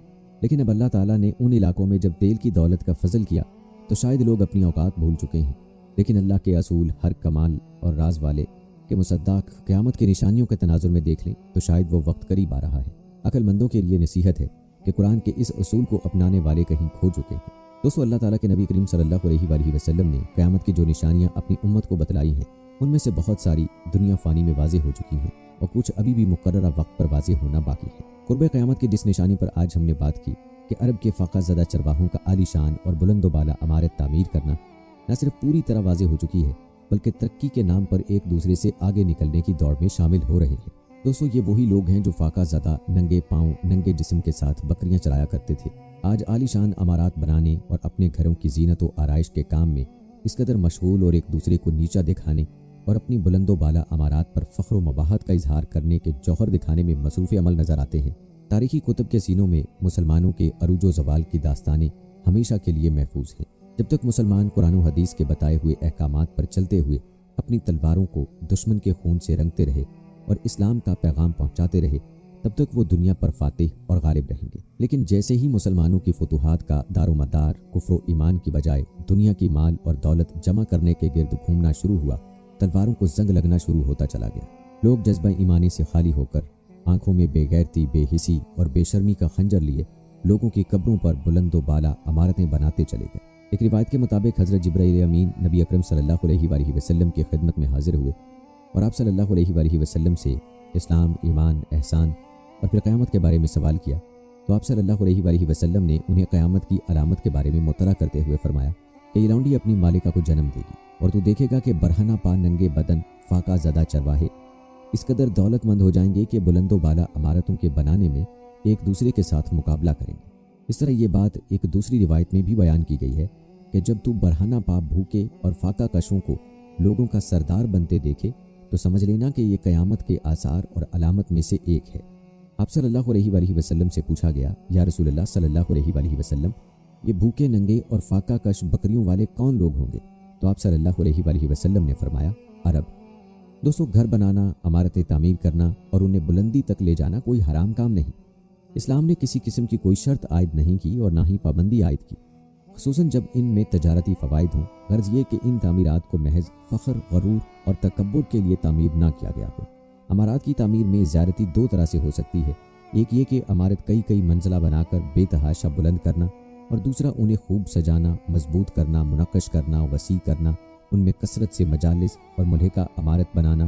लेकिन अब अल्लाह ताला ने उन इलाकों में जब तेल की दौलत का फजल किया तो शायद लोग अपनी औकात भूल चुके हैं। लेकिन अल्लाह के असूल हर कमाल और राज वाले के मुसद्दाक क़यामत की निशानियों के तनाजुर में देख लें तो शायद वो वक्त करीब आ रहा है। अक्लमंदों के लिए नसीहत है कि कुरान के इस असूल को अपनाने वाले कहीं खो चुके हैं। दोस्तों, अल्लाह ताला के नबी करीम सल्लल्लाहु अलैहि वसल्लम ने क़यामत की जो निशानियां अपनी उम्मत को बतलाई हैं, उनमें से बहुत सारी दुनिया फ़ानी में वाज़ेह हो चुकी हैं और कुछ अभी भी मुकर्ररा वक्त पर वाज़ेह होना बाकी है। कुर्ब क़यामत की जिस निशानी पर आज हमने बात की कि अरब के फ़ाक़ा ज़दा चरवाहों का आलीशान और बुलंद बाला इमारत तामीर करना न सिर्फ पूरी तरह वाज़ेह हो चुकी है, बल्कि तरक्की के नाम पर एक दूसरे से आगे निकलने की दौड़ में शामिल हो रहे हैं। दोस्तों, ये वही लोग हैं जो फ़ाक़ा ज़दा नंगे पाँव नंगे जिस्म के साथ बकरियां चराया करते थे। आज आलीशान अमारात बनाने और अपने घरों की जीनत व आराइश के काम में इस कदर मशगूल और एक दूसरे को नीचा दिखाने और अपनी बुलंदो बाला अमारात पर फ़ख्र व मबाहत का इजहार करने के जौहर दिखाने में मसरूफ़ अमल नज़र आते हैं। तारीखी कुतुब के सीनों में मुसलमानों के अरूज व ज़वाल की दास्तानें हमेशा के लिए महफूज हैं। जब तक मुसलमान कुरान व हदीस के बताए हुए अहकामात पर चलते हुए अपनी तलवारों को दुश्मन के खून से रंगते रहे और इस्लाम का पैगाम पहुँचाते रहे, तब तक वो दुनिया पर फातिह और गालिब रहेंगे। लेकिन जैसे ही मुसलमानों की फतूहात का दारोमदार कुफ्र ईमान की बजाय दुनिया की माल और दौलत जमा करने के गिर्द घूमना शुरू हुआ, तलवारों को जंग लगना शुरू होता चला गया। लोग जज्बा ईमानी से खाली होकर आंखों में बेगैरती, बेहिसी और बेशर्मी का खंजर लिए लोगों की कब्रों पर बुलंदो बाला इमारतें बनाते चले गए। एक रिवायत के मुताबिक हज़रत जिब्राईल अमीन नबी अकरम सल्लल्लाहु अलैहि वसल्लम की खिदमत में हाजिर हुए और आप सल्लल्लाहु अलैहि वसल्लम से इस्लाम, ईमान, एहसान और फिर क़यामत के बारे में सवाल किया। तो आप सल्लल्लाहु अलैहि वसल्लम ने उन्हें क़यामत की अलामत के बारे में मुतला करते हुए फरमाया कि ये लौंडी अपनी मालिका को जन्म देगी और तू देखेगा कि बरहना पा नंगे बदन फाका ज़दा चरवाहे इस कदर दौलतमंद हो जाएंगे कि बुलंदो बाला इमारतों के बनाने में एक दूसरे के साथ मुकाबला करेंगे। इस तरह ये बात एक दूसरी रिवायत में भी बयान की गई है कि जब तू बरहना पा भूखे और फाका कशों को लोगों का सरदार बनते देखे तो समझ लेना कि ये क़यामत के आसार और अलामत में से एक है। आप सल्लल्लाहु अलैहि वसल्लम से पूछा गया, या रसूलल्लाह सल्लल्लाहु अलैहि वसल्लम, ये भूखे नंगे और फाका कश बकरियों वाले कौन लोग होंगे? तो आप सल्लल्लाहु अलैहि वसल्लम ने फरमाया, अरब। दोस्तों, घर बनाना, इमारतें तामीर करना और उन्हें बुलंदी तक ले जाना कोई हराम काम नहीं। इस्लाम ने किसी किस्म की कोई शर्त आयद नहीं की और ना ही पाबंदी आयद की, खुसूसन जब इनमें तजारती फ़वाइद हों। गर्ज ये कि इन तामीरात को महज फ़ख्र, गरूर और तकब्बुर के लिए तामीर ना किया गया हो। इमारत की तामीर में ज़्यादती दो तरह से हो सकती है। एक ये कि इमारत कई कई मंजिला बनाकर बेतहाशा बुलंद करना, और दूसरा उन्हें खूब सजाना, मजबूत करना, मुनक्कश करना, वसी करना, उनमें कसरत से मजालिस और मुल्हिका इमारत बनाना।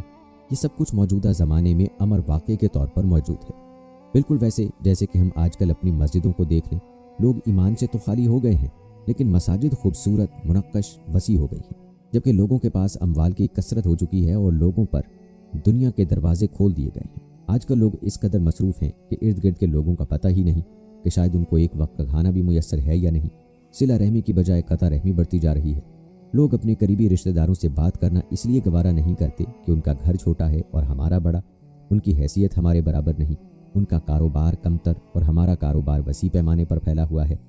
ये सब कुछ मौजूदा ज़माने में अमर वाक़े के तौर पर मौजूद है। बिल्कुल वैसे जैसे कि हम आजकल अपनी मस्जिदों को देख लें। लोग ईमान से तो खाली हो गए हैं, लेकिन मसाजिद खूबसूरत, मुनक्कश, वसी हो गई हैं, जबकि लोगों के पास अमवाल की कसरत हो चुकी है और लोगों पर दुनिया के दरवाजे खोल दिए गए हैं। आजकल लोग इस कदर मसरूफ़ हैं कि इर्द गिर्द के लोगों का पता ही नहीं कि शायद उनको एक वक्त का खाना भी मुयस्सर है या नहीं। सिला रहमी की बजाय कता रहमी बढ़ती जा रही है। लोग अपने करीबी रिश्तेदारों से बात करना इसलिए गवारा नहीं करते कि उनका घर छोटा है और हमारा बड़ा, उनकी हैसियत हमारे बराबर नहीं, उनका कारोबार कमतर और हमारा कारोबार वसी पैमाने पर फैला हुआ है।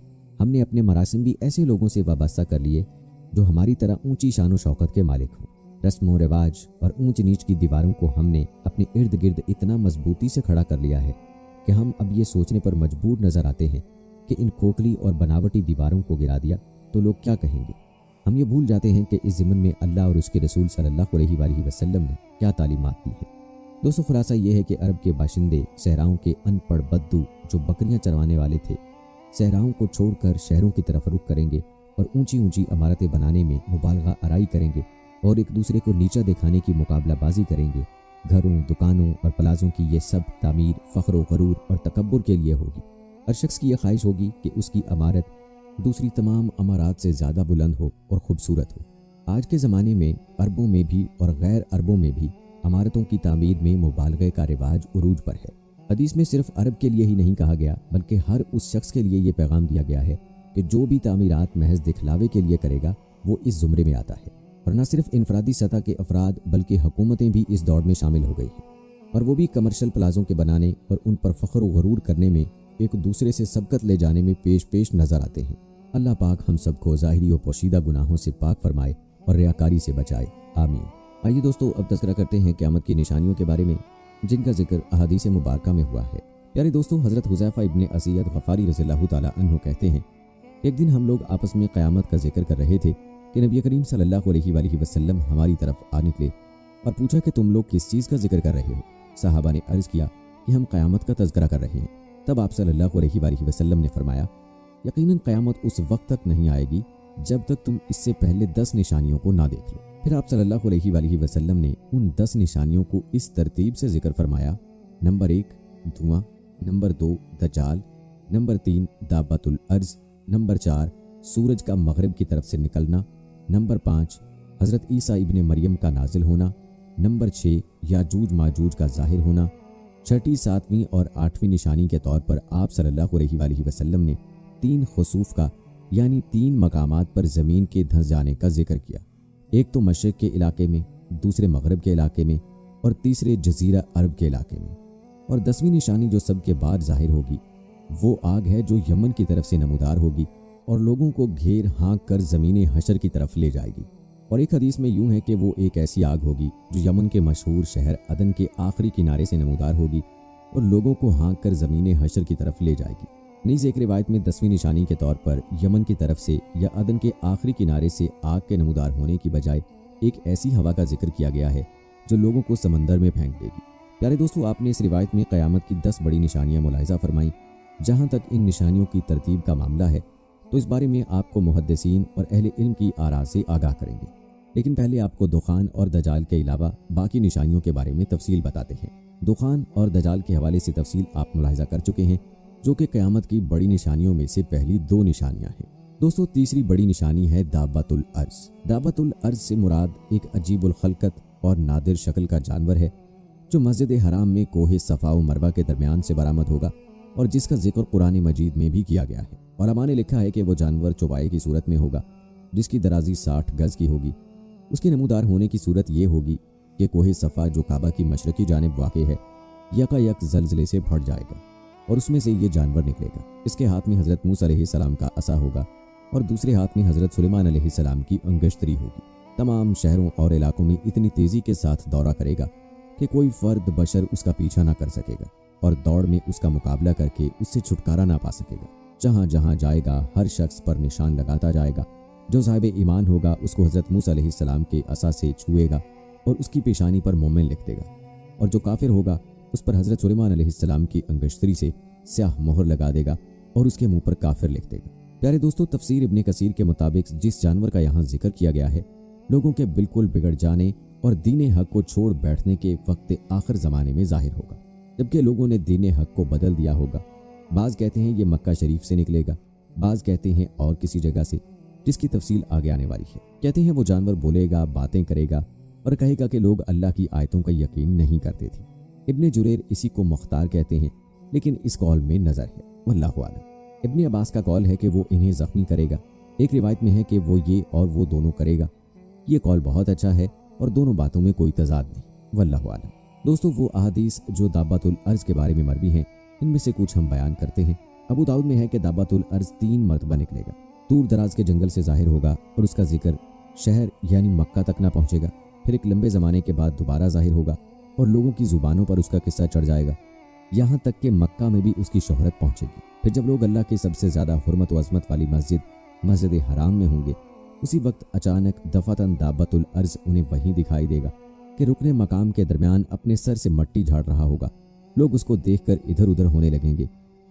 हमने अपने मरासिम भी ऐसे लोगों से वाबस्ता कर लिए जो हमारी तरह ऊंची शान शौकत के मालिक हों। रस्म रिवाज और ऊंच नीच की दीवारों को हमने अपने इर्द गिर्द इतना मजबूती से खड़ा कर लिया है कि हम अब ये सोचने पर मजबूर नजर आते हैं कि इन खोखली और बनावटी दीवारों को गिरा दिया तो लोग क्या कहेंगे। हम ये भूल जाते हैं कि इस ज़िम्मन में अल्लाह और उसके रसूल सल्लल्लाहु अलैहि वसल्लम ने क्या तालीमात दी है। दोस्तों, खुलासा ये है कि अरब के बाशिंदे सहराओं के अनपढ़ बद्दू जो बकरियां चरवाने वाले थे, सहराओं को छोड़कर शहरों की तरफ रुख करेंगे और ऊंची ऊंची इमारतें बनाने में मुबालगा आराई करेंगे और एक दूसरे को नीचा दिखाने की मुकाबलाबाजी करेंगे। घरों, दुकानों और प्लाजों की ये सब तामीर फ़ख्र, गरूर और तकब्बुर के लिए होगी। हर शख्स की यह ख्वाहिश होगी कि उसकी इमारत दूसरी तमाम इमारत से ज़्यादा बुलंद हो और ख़ूबसूरत हो। आज के ज़माने में अरबों में भी और गैर अरबों में भी इमारतों की तामीर में मुबालगे का रिवाज उरूज पर है। हदीस में सिर्फ अरब के लिए ही नहीं कहा गया, बल्कि हर उस शख्स के लिए ये पैगाम दिया गया है कि जो भी तामीरात महज दिखलावे के लिए करेगा वो इस ज़ुमरे में आता है। और न सिर्फ इनफरादी सतह के अफराद बल्कि हुकूमतें भी इस दौड़ में शामिल हो गई हैं, और वो भी कमर्शियल प्लाजों के बनाने और उन पर फ़ख्र व गरूर करने में, एक दूसरे से सबकत ले जाने में पेश नज़र आते हैं। अल्लाह पाक हम सबको ज़ाहिरी और पोशीदा गुनाहों से पाक फरमाए और रियाकारी से बचाए, आमीन। आइए दोस्तों, अब तज़किरा करते हैं क़यामत की निशानियों के बारे में जिनका जिक्र अहादीस मुबारका में हुआ है। प्यारे दोस्तों, हज़रत हुज़ैफ़ा इब्न असीद गफ़ारी रज़ियल्लाहु ताला अन्हु कहते हैं, एक दिन हम लोग आपस में क़यामत का जिक्र कर रहे थे कि नबी करीम सल्लल्लाहु अलैहि वसल्लम हमारी तरफ आ निकले और पूछा कि तुम लोग किस चीज़ का जिक्र कर रहे हो। सहाबा ने अर्ज़ किया कि हम क़यामत का तज़किरा कर रहे हैं। तब आप सल्लल्लाहु अलैहि वसल्लम ने फरमाया, यकीनन क़यामत उस वक्त तक नहीं आएगी जब तक तुम इससे पहले 10 निशानियों को ना देख लो। फिर आप सल्लल्लाहु अलैहि वसल्लम ने उन 10 निशानियों को इस तरतीब से जिक्र फरमाया, नंबर 1 धुआं, नंबर 2 दज्जाल, नंबर 3 दाबतुल अर्ज़, नंबर 4 सूरज का मगरिब की तरफ से निकलना, नंबर 5 हज़रत ईसा इब्ने मरियम का नाजिल होना, नंबर 6 याजूज माजूज का ज़ाहिर होना। छठी, 7वीं और 8वीं निशानी के तौर पर आप सल्लल्लाहु अलैहि वसल्लम ने 3 खुसूफ का यानी 3 मकामात पर ज़मीन के धंस जाने का जिक्र किया। एक तो मशरिक़ के इलाके में, दूसरे मगरिब के इलाके में और तीसरे जज़ीरा अरब के इलाके में। और 10वीं निशानी जो सबके बाद ज़ाहिर होगी वो आग है जो यमन की तरफ से नमूदार होगी और लोगों को घेर हाँक कर ज़मीन हशर की तरफ ले जाएगी। और एक हदीस में यूं है कि वो एक ऐसी आग होगी जो यमन के मशहूर शहर अदन के आखिरी किनारे से नमूदार होगी और लोगों को हाँक कर ज़मीन हशर की तरफ ले जाएगी। नीज एक रिवायत में 10वीं निशानी के तौर पर यमन की तरफ से या अदन के आखिरी किनारे से आग के नमूदार होने की बजाय एक ऐसी हवा का जिक्र किया गया है जो लोगों को समंदर में फेंक देगी। प्यारे दोस्तों, आपने इस रिवायत में क़यामत की 10 बड़ी निशानियां मुलाहिज़ा फरमाई। जहां तक इन निशानियों की तरतीब का मामला है तो इस बारे में आपको मुहद्दिसीन और अहले इल्म की आरा से आगाह करेंगे, लेकिन पहले आपको दुखान और दजाल के अलावा बाकी निशानियों के बारे में तफसील बताते हैं। दुखान और दजाल के हवाले से तफसील आप मुलाहिज़ा कर चुके हैं, जो कि क़यामत की बड़ी निशानियों में से पहली 2 निशानियां हैं। दोस्तों, तीसरी बड़ी निशानी है दाब्बतुल अर्ज़। दाब्बतुल अर्ज़ से मुराद एक अजीबुल खलकत और नादिर शक्ल का जानवर है जो मस्जिद हराम में कोहे सफ़ा व मरवा के दरमियान से बरामद होगा और जिसका जिक्र कुरान मजीद में भी किया गया है। और अमा ने लिखा है कि वो जानवर चौपाए की सूरत में होगा जिसकी दराजी 60 गज़ की होगी। उसके नमूदार होने की सूरत ये होगी कि कोहे सफ़ा जो काबा की मशरकी जानिब वाक़ है यकायक ज़लज़ले से फट जाएगा और उसमें से ये जानवर निकलेगा। इसके हाथ में हज़रत मूसा अलैहिस्सलाम का असा होगा और दूसरे हाथ में हज़रत सुलेमान अलैहिस्सलाम की अंगश्तरी होगी। तमाम शहरों और इलाकों में इतनी तेज़ी के साथ दौरा करेगा कि कोई फ़र्द बशर उसका पीछा ना कर सकेगा और दौड़ में उसका मुकाबला करके उससे छुटकारा ना पा सकेगा। जहाँ जहाँ जाएगा हर शख्स पर निशान लगाता जाएगा। जो साहिब ईमान होगा उसको हज़रत मूसा अलैहिस्सलाम के असा से छुएगा और उसकी पेशानी पर मोमिन लिख देगा, और जो काफिर होगा उस पर हज़रत सुलेमान अलैहिस्सलाम की अंगश्तरी से स्याह मोहर लगा देगा और उसके मुंह पर काफिर लिख देगा। प्यारे दोस्तों, तफसीर इब्ने कसीर के मुताबिक जिस जानवर का यहाँ जिक्र किया गया है लोगों के बिल्कुल बिगड़ जाने और दीन हक को छोड़ बैठने के वक्त आखिर ज़माने में जाहिर होगा, जबकि लोगों ने दीन हक को बदल दिया होगा। बाज़ कहते हैं ये मक्का शरीफ से निकलेगा, बाज़ कहते हैं और किसी जगह से, जिसकी तफसील आगे आने वाली है। कहते हैं वो जानवर बोलेगा, बातें करेगा और कहेगा कि लोग अल्लाह की आयतों का यकीन नहीं करते थे। इब्ने जुरैर इसी को मुख्तार कहते हैं, लेकिन इस कौल में नज़र है, वल्लाहु आलम। इब्ने अब्बास का कौल है कि वो इन्हें ज़ख्मी करेगा। एक रिवायत में है कि वो ये और वो दोनों करेगा। ये कौल बहुत अच्छा है और दोनों बातों में कोई तजाद नहीं, वल्लाहु आलम। दोस्तों, वो अहादीस जो दाब्बतुल अर्ज़ के बारे में मरवी हैं इनमें से कुछ हम बयान करते हैं। अबू दाऊद में है कि दाब्बतुल अर्ज़ 3 मरतबा निकलेगा। दूर दराज के जंगल से जाहिर होगा और उसका जिक्र शहर यानी मक्का तक ना पहुंचेगा। फिर एक लंबे ज़माने के बाद दोबारा जाहिर होगा और लोगों की ज़ुबानों पर उसका किस्सा चढ़ जाएगा, यहाँ तक कि मक्का में भी उसकी शोहरत पहुंचेगी। फिर जब लोग अल्लाह की सबसे ज़्यादा हुर्मत व अज़मत वाली मस्जिद हराम में होंगे, उसी वक्त अचानक दफ़तन दाब्बतुल अर्ज़ उन्हें वहीं दिखाई देगा कि रुकने मकाम के दरमियान अपने सर से मट्टी झाड़ रहा होगा। लोग उसको देखकर इधर उधर होने लगेंगे।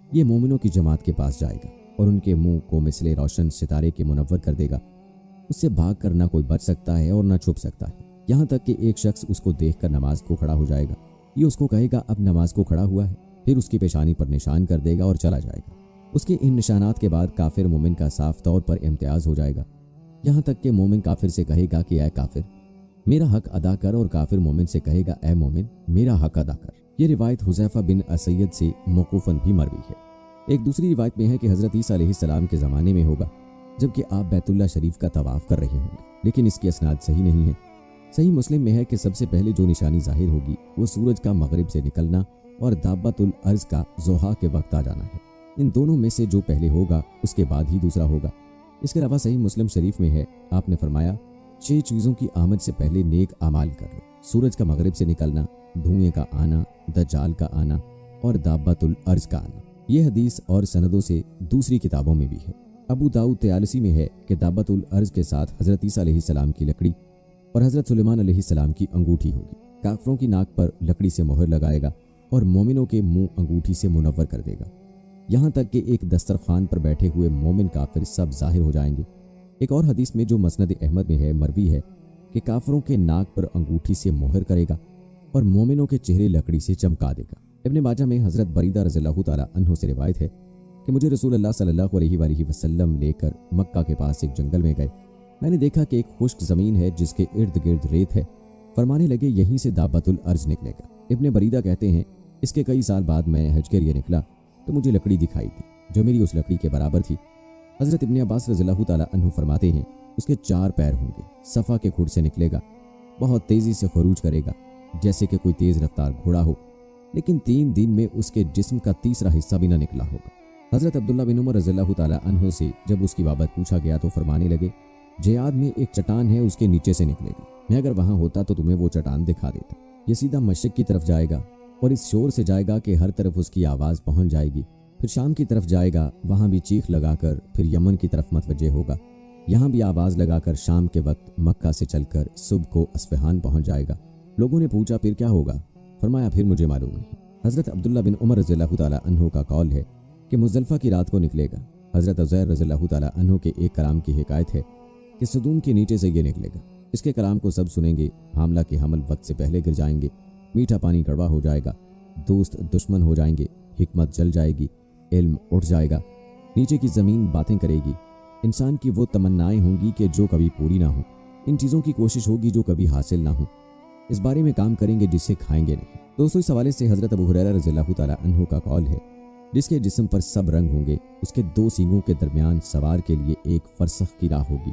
ये मोमिनों की जमात के पास जाएगा और उनके मुंह को मिसले रोशन सितारे के मुनव्वर कर देगा। उससे भाग कर ना कोई बच सकता है और ना छुप सकता है, यहाँ तक कि एक शख्स उसको देखकर नमाज को खड़ा हो जाएगा। ये उसको कहेगा अब नमाज को खड़ा हुआ है, फिर उसकी पेशानी पर निशान कर देगा और चला जाएगा। उसके इन निशानात के बाद काफिर मोमिन का साफ तौर पर इम्तियाज हो जाएगा, यहाँ तक कि मोमिन काफिर से कहेगा कि ऐ काफिर मेरा हक अदा कर, और काफिर मोमिन से कहेगा ऐ मोमिन मेरा हक अदा कर। ये रिवायत हुज़ैफा बिन असैयद से मौकूफन भी मरवी है। एक दूसरी रिवायत में है कि हज़रत ईसा अलैहिस्सलाम के ज़माने में होगा जबकि आप बैतुल्लाह शरीफ का तवाफ़ कर रहे होंगे, लेकिन इसकी असनाद सही नहीं है। सही मुस्लिम में है कि सबसे पहले जो निशानी जाहिर होगी वो सूरज का मगरिब से निकलना और दाब्बतुल अर्ज़ का ज़ोहा के वक्त आ जाना है। इन दोनों में से जो पहले होगा उसके बाद ही दूसरा होगा। इसके अलावा सही मुस्लिम शरीफ में है, आपने फरमाया 6 चीज़ों की आमद से पहले नेक अमाल कर लो। सूरज का मगरिब से निकलना, धुएं का आना, दज्जाल का आना और दाब्बतुल अर्ज़ का आना। यह हदीस और सनदों से दूसरी किताबों में भी है। अबू दाऊद तयालसी में है कि दाब्बतुल अर्ज़ के साथ हज़रत ईसा अलैहिस्सलाम की लकड़ी और हज़रत सुलेमान अलैहिस्सलाम की अंगूठी होगी। काफिरों की नाक पर लकड़ी से मोहर लगाएगा और मोमिनों के मुंह अंगूठी से मुनव्वर कर देगा, यहाँ तक कि एक दस्तरखान पर बैठे हुए मोमिन काफिर सब जाहिर हो जाएंगे। एक और हदीस में जो मसनद अहमद में है मरवी है कि काफिरों के नाक पर अंगूठी से मोहर करेगा और मोमिनों के चेहरे लकड़ी से चमका देगा। इब्ने माजा में हज़रत बरीदा रज़ियल्लाहु ताला अन्हु से रिवायत है कि मुझे रसूल अल्लाह सल्लल्लाहु अलैहि वसल्लम लेकर मक्का के पास एक जंगल में गए। मैंने देखा कि एक खुश्क ज़मीन है जिसके इर्द गिर्द रेत है। फरमाने लगे यहीं से दाब्बतुल अर्ज़ निकलेगा। इब्ने बरीदा कहते हैं इसके कई साल बाद मैं हज के लिए निकला तो मुझे लकड़ी दिखाई दी जो मेरी उस लकड़ी के बराबर थी। हज़रत इब्ने अब्बास रज़ियल्लाहु ताला अन्हु फरमाते हैं उसके 4 पैर होंगे, सफ़ा के खुर से निकलेगा, बहुत तेज़ी से खरूज करेगा जैसे कि कोई तेज़ रफ्तार घोड़ा हो, लेकिन 3 दिन में उसके जिस्म का तीसरा हिस्सा भी न निकला होगा। हज़रत अब्दुल्ला बिन उमर रज़ियल्लाहु ताला अन्हु से जब उसकी बाबत पूछा गया तो फरमाने लगे जियाद में एक चट्टान है, उसके नीचे से निकलेगी। मैं अगर वहाँ होता तो तुम्हें वो चट्टान दिखा देता। ये सीधा मशरिक़ की तरफ जाएगा और इस शोर से जाएगा कि हर तरफ उसकी आवाज़ पहुंच जाएगी। फिर शाम की तरफ जाएगा, वहाँ भी चीख लगाकर फिर यमन की तरफ मुतवज्जे होगा। यहाँ भी आवाज़ लगाकर शाम के वक्त मक्का से चलकर सुबह को अस्फहान पहुँच जाएगा। लोगों ने पूछा फिर क्या होगा? फरमाया फिर मुझे मालूम नहीं। हज़रत अब्दुल्ला बिन उमर रज़ियल्लाहु ताला अन्हु का कौल है कि मुज़दलिफ़ा की रात को निकलेगा। हज़रत उज़ैर रज़ियल्लाहु ताला अन्हु के एक कलाम की हिकायत है कि सदूम के नीचे से ये निकलेगा। इसके कलाम को सब सुनेंगे। हामला के हमल वक्त से पहले गिर जाएंगे, मीठा पानी कड़वा हो जाएगा, दोस्त दुश्मन हो जाएंगे, हिकमत जल जाएगी, इल्म उठ जाएगा, नीचे की ज़मीन बातें करेगी, इंसान की वो तमन्नाएं होंगी कि जो कभी पूरी ना हो, इन चीज़ों की कोशिश होगी जो कभी हासिल ना हो, इस बारे में काम करेंगे जिसे खाएंगे नहीं। दोस्तों, इस हवाले से हज़रत अबू हुरैरा रज़ियल्लाहु ताला अन्हु का कौल है, जिसके जिस्म पर सब रंग होंगे, उसके दो सींगों के दरमियान सवार के लिए एक फरसख की राह होगी।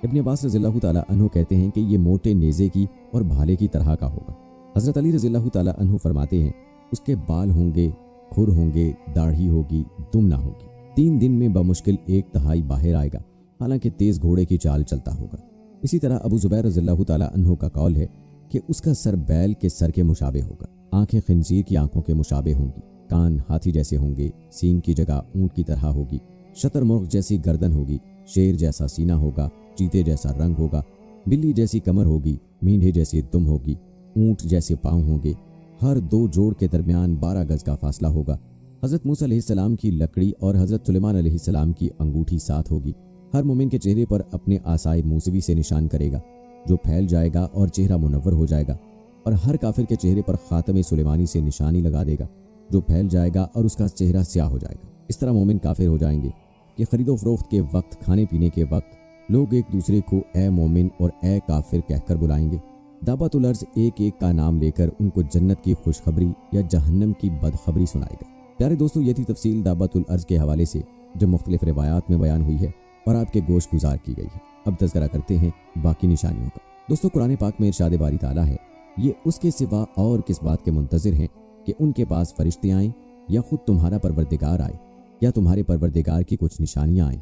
इब्न अब्बास रज़ियल्लाहु ताला अन्हु कहते हैं कि ये मोटे नेज़े की और भाले की तरह का होगा। हज़रत अली रज़ियल्लाहु ताला अन्हु फरमाते हैं, उसके बाल होंगे, खुर होंगे, दाढ़ी होगी, दुम ना होगी। 3 दिन में बमुश्किल 1/3 बाहर आएगा, हालांकि तेज़ घोड़े की चाल चलता होगा। इसी तरह अबू ज़ुबैर रज़ियल्लाहु ताला अन्हु का कौल है कि उसका सर बैल के सर के मुशाबे होगा, आंखें खिंजीर की आंखों के मुशाबे होंगी, कान हाथी जैसे होंगे, सींग की जगह ऊंट की तरह होगी, शतरमुर्ग जैसी गर्दन होगी, शेर जैसा सीना होगा, चीते जैसा रंग होगा, बिल्ली जैसी कमर होगी, मींढे जैसी दुम होगी, ऊंट जैसे पाँव होंगे, हर 2 जोड़ के दरमियान 12 गज का फासला होगा। हज़रत मूसा अलैहिस्सलाम की लकड़ी और हज़रत सुलेमान अलैहिस्सलाम की अंगूठी साथ होगी। हर मोमिन के चेहरे पर अपने आसाए मूसवी से निशान करेगा, जो फैल जाएगा और चेहरा मुनव्वर हो जाएगा, और हर काफिर के चेहरे पर खातमे सुलेमानी से निशानी लगा देगा, जो फैल जाएगा और उसका चेहरा स्याह हो जाएगा। इस तरह मोमिन काफिर हो जाएंगे कि खरीदो फरोख्त के वक्त, खाने पीने के वक्त लोग एक दूसरे को ए मोमिन और ए काफिर कहकर बुलाएंगे। दाबतुल अर्ज़ एक एक का नाम लेकर उनको जन्नत की खुशखबरी या जहन्नम की बदखबरी सुनाएगा। प्यारे दोस्तों, ये थी तफसील दाबतुल अर्ज़ के हवाले से जो मुख्तलिफ रिवायात में बयान हुई है और आपके गोश गुजार की गई है। अब तज़किरा करते हैं बाकी निशानियों का। दोस्तों, कुरान पाक में इरशाद बारी ताला है, ये उसके सिवा और किस बात के मुंतज़िर हैं कि उनके पास फरिश्ते आएँ या खुद तुम्हारा परवरदिगार आए या तुम्हारे परवरदिगार की कुछ निशानियाँ आएँ।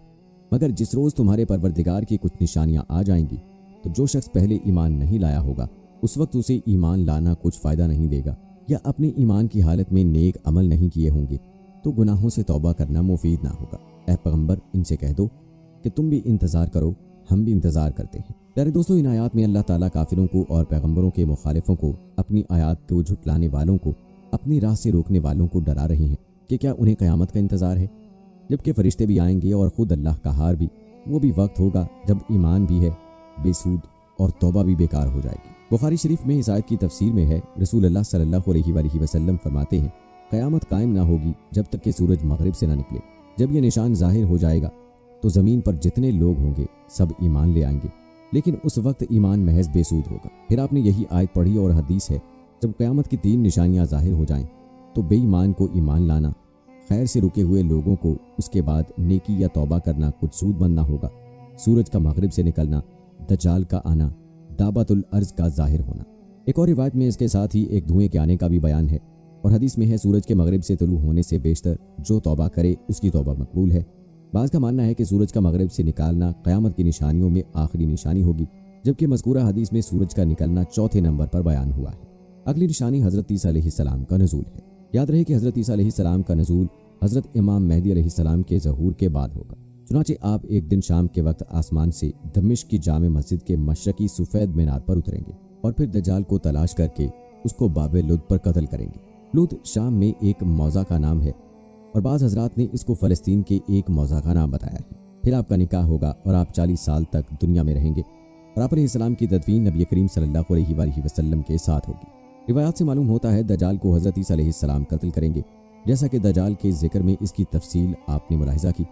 मगर जिस रोज़ तुम्हारे परवरदिगार की कुछ निशानियाँ आ जाएंगी तो जो शख्स पहले ईमान नहीं लाया होगा उस वक्त उसे ईमान लाना कुछ फ़ायदा नहीं देगा, या अपने ईमान की हालत में नेक अमल नहीं किए होंगे तो गुनाहों से तौबा करना मुफीद ना होगा। ऐ पैगंबर, इनसे कह दो कि तुम भी इंतज़ार करो, हम भी इंतज़ार करते हैं। प्यारे दोस्तों, इन आयात में अल्लाह ताला काफिरों को और पैगंबरों के मुखालिफों को, अपनी आयात को झुटलाने वालों को, अपनी राह से रोकने वालों को डरा रहे हैं कि क्या उन्हें क़यामत का इंतज़ार है, जबकि फरिश्ते भी आएंगे और ख़ुद अल्लाह का हार भी। वो भी वक्त होगा जब ईमान भी है बेसूद और तौबा भी बेकार हो जाएगी। बुखारी शरीफ में इस आयत की तफसीर में है, रसूल अल्लाह सल्लल्लाहु अलैहि वसल्लम फरमाते हैं, क़यामत कायम ना होगी जब तक कि सूरज मगरिब से ना निकले। जब ये निशान ज़ाहिर हो जाएगा तो ज़मीन पर जितने लोग होंगे सब ईमान ले आएंगे, लेकिन उस वक्त ईमान महज बेसूद होगा। फिर आपने यही आयत पढ़ी और हदीस है, जब क़यामत की 3 निशानियाँ ज़ाहिर हो जाएं तो बेईमान को ईमान लाना, खैर से रुके हुए लोगों को उसके बाद नेकी या तौबा करना कुछ सूदमंद ना होगा, सूरज का मगरिब से निकलना, दज्जाल का आना, दाबतुल अर्ज़ का ज़ाहिर होना। एक और रिवायत में इसके साथ ही एक धुएं के आने का भी बयान है, और हदीस में है, सूरज के मगरिब से तुलू होने से बेशतर जो तौबा करे उसकी तौबा मकबूल है। बाज़ का मानना है कि सूरज का मगरिब से निकालना क़यामत की निशानियों में आखिरी निशानी होगी, जबकि मज़कूरा हदीस में सूरज का निकलना चौथे नंबर पर बयान हुआ है। अगली निशानी हज़रत ईसा अलैहिस्सलाम का नज़ूल है। याद रहे कि हज़रत ईसा अलैहिस्सलाम का नज़ूल हज़रत इमाम मेहदी अलैहिस्सलाम के ज़हूर के बाद होगा। चुनांचे आप एक दिन शाम के वक्त आसमान से दमिश्क की जामे मस्जिद के मशरकी सफ़ेद मीनार पर उतरेंगे और फिर दज्जाल को तलाश करके उसको बाबे लुद पर कत्ल करेंगे। लुद शाम में एक मौज़ा का नाम है और बाज़ हज़रात ने इसको फ़लस्तीन के एक मौज़ा का नाम बताया है। फिर आपका निकाह होगा और आप 40 साल तक दुनिया में रहेंगे और आप अलैहिस्सलाम की तदफीन नबी करीम सल्लल्लाहु अलैहि वसल्लम के साथ होगी। रिवायात से मालूम होता है दज्जाल को हज़रत ईसा अलैहिस्सलाम कत्ल करेंगे, जैसा कि दज्जाल के जिक्र में इसकी तफसील आपने मुलाहिज़ा की।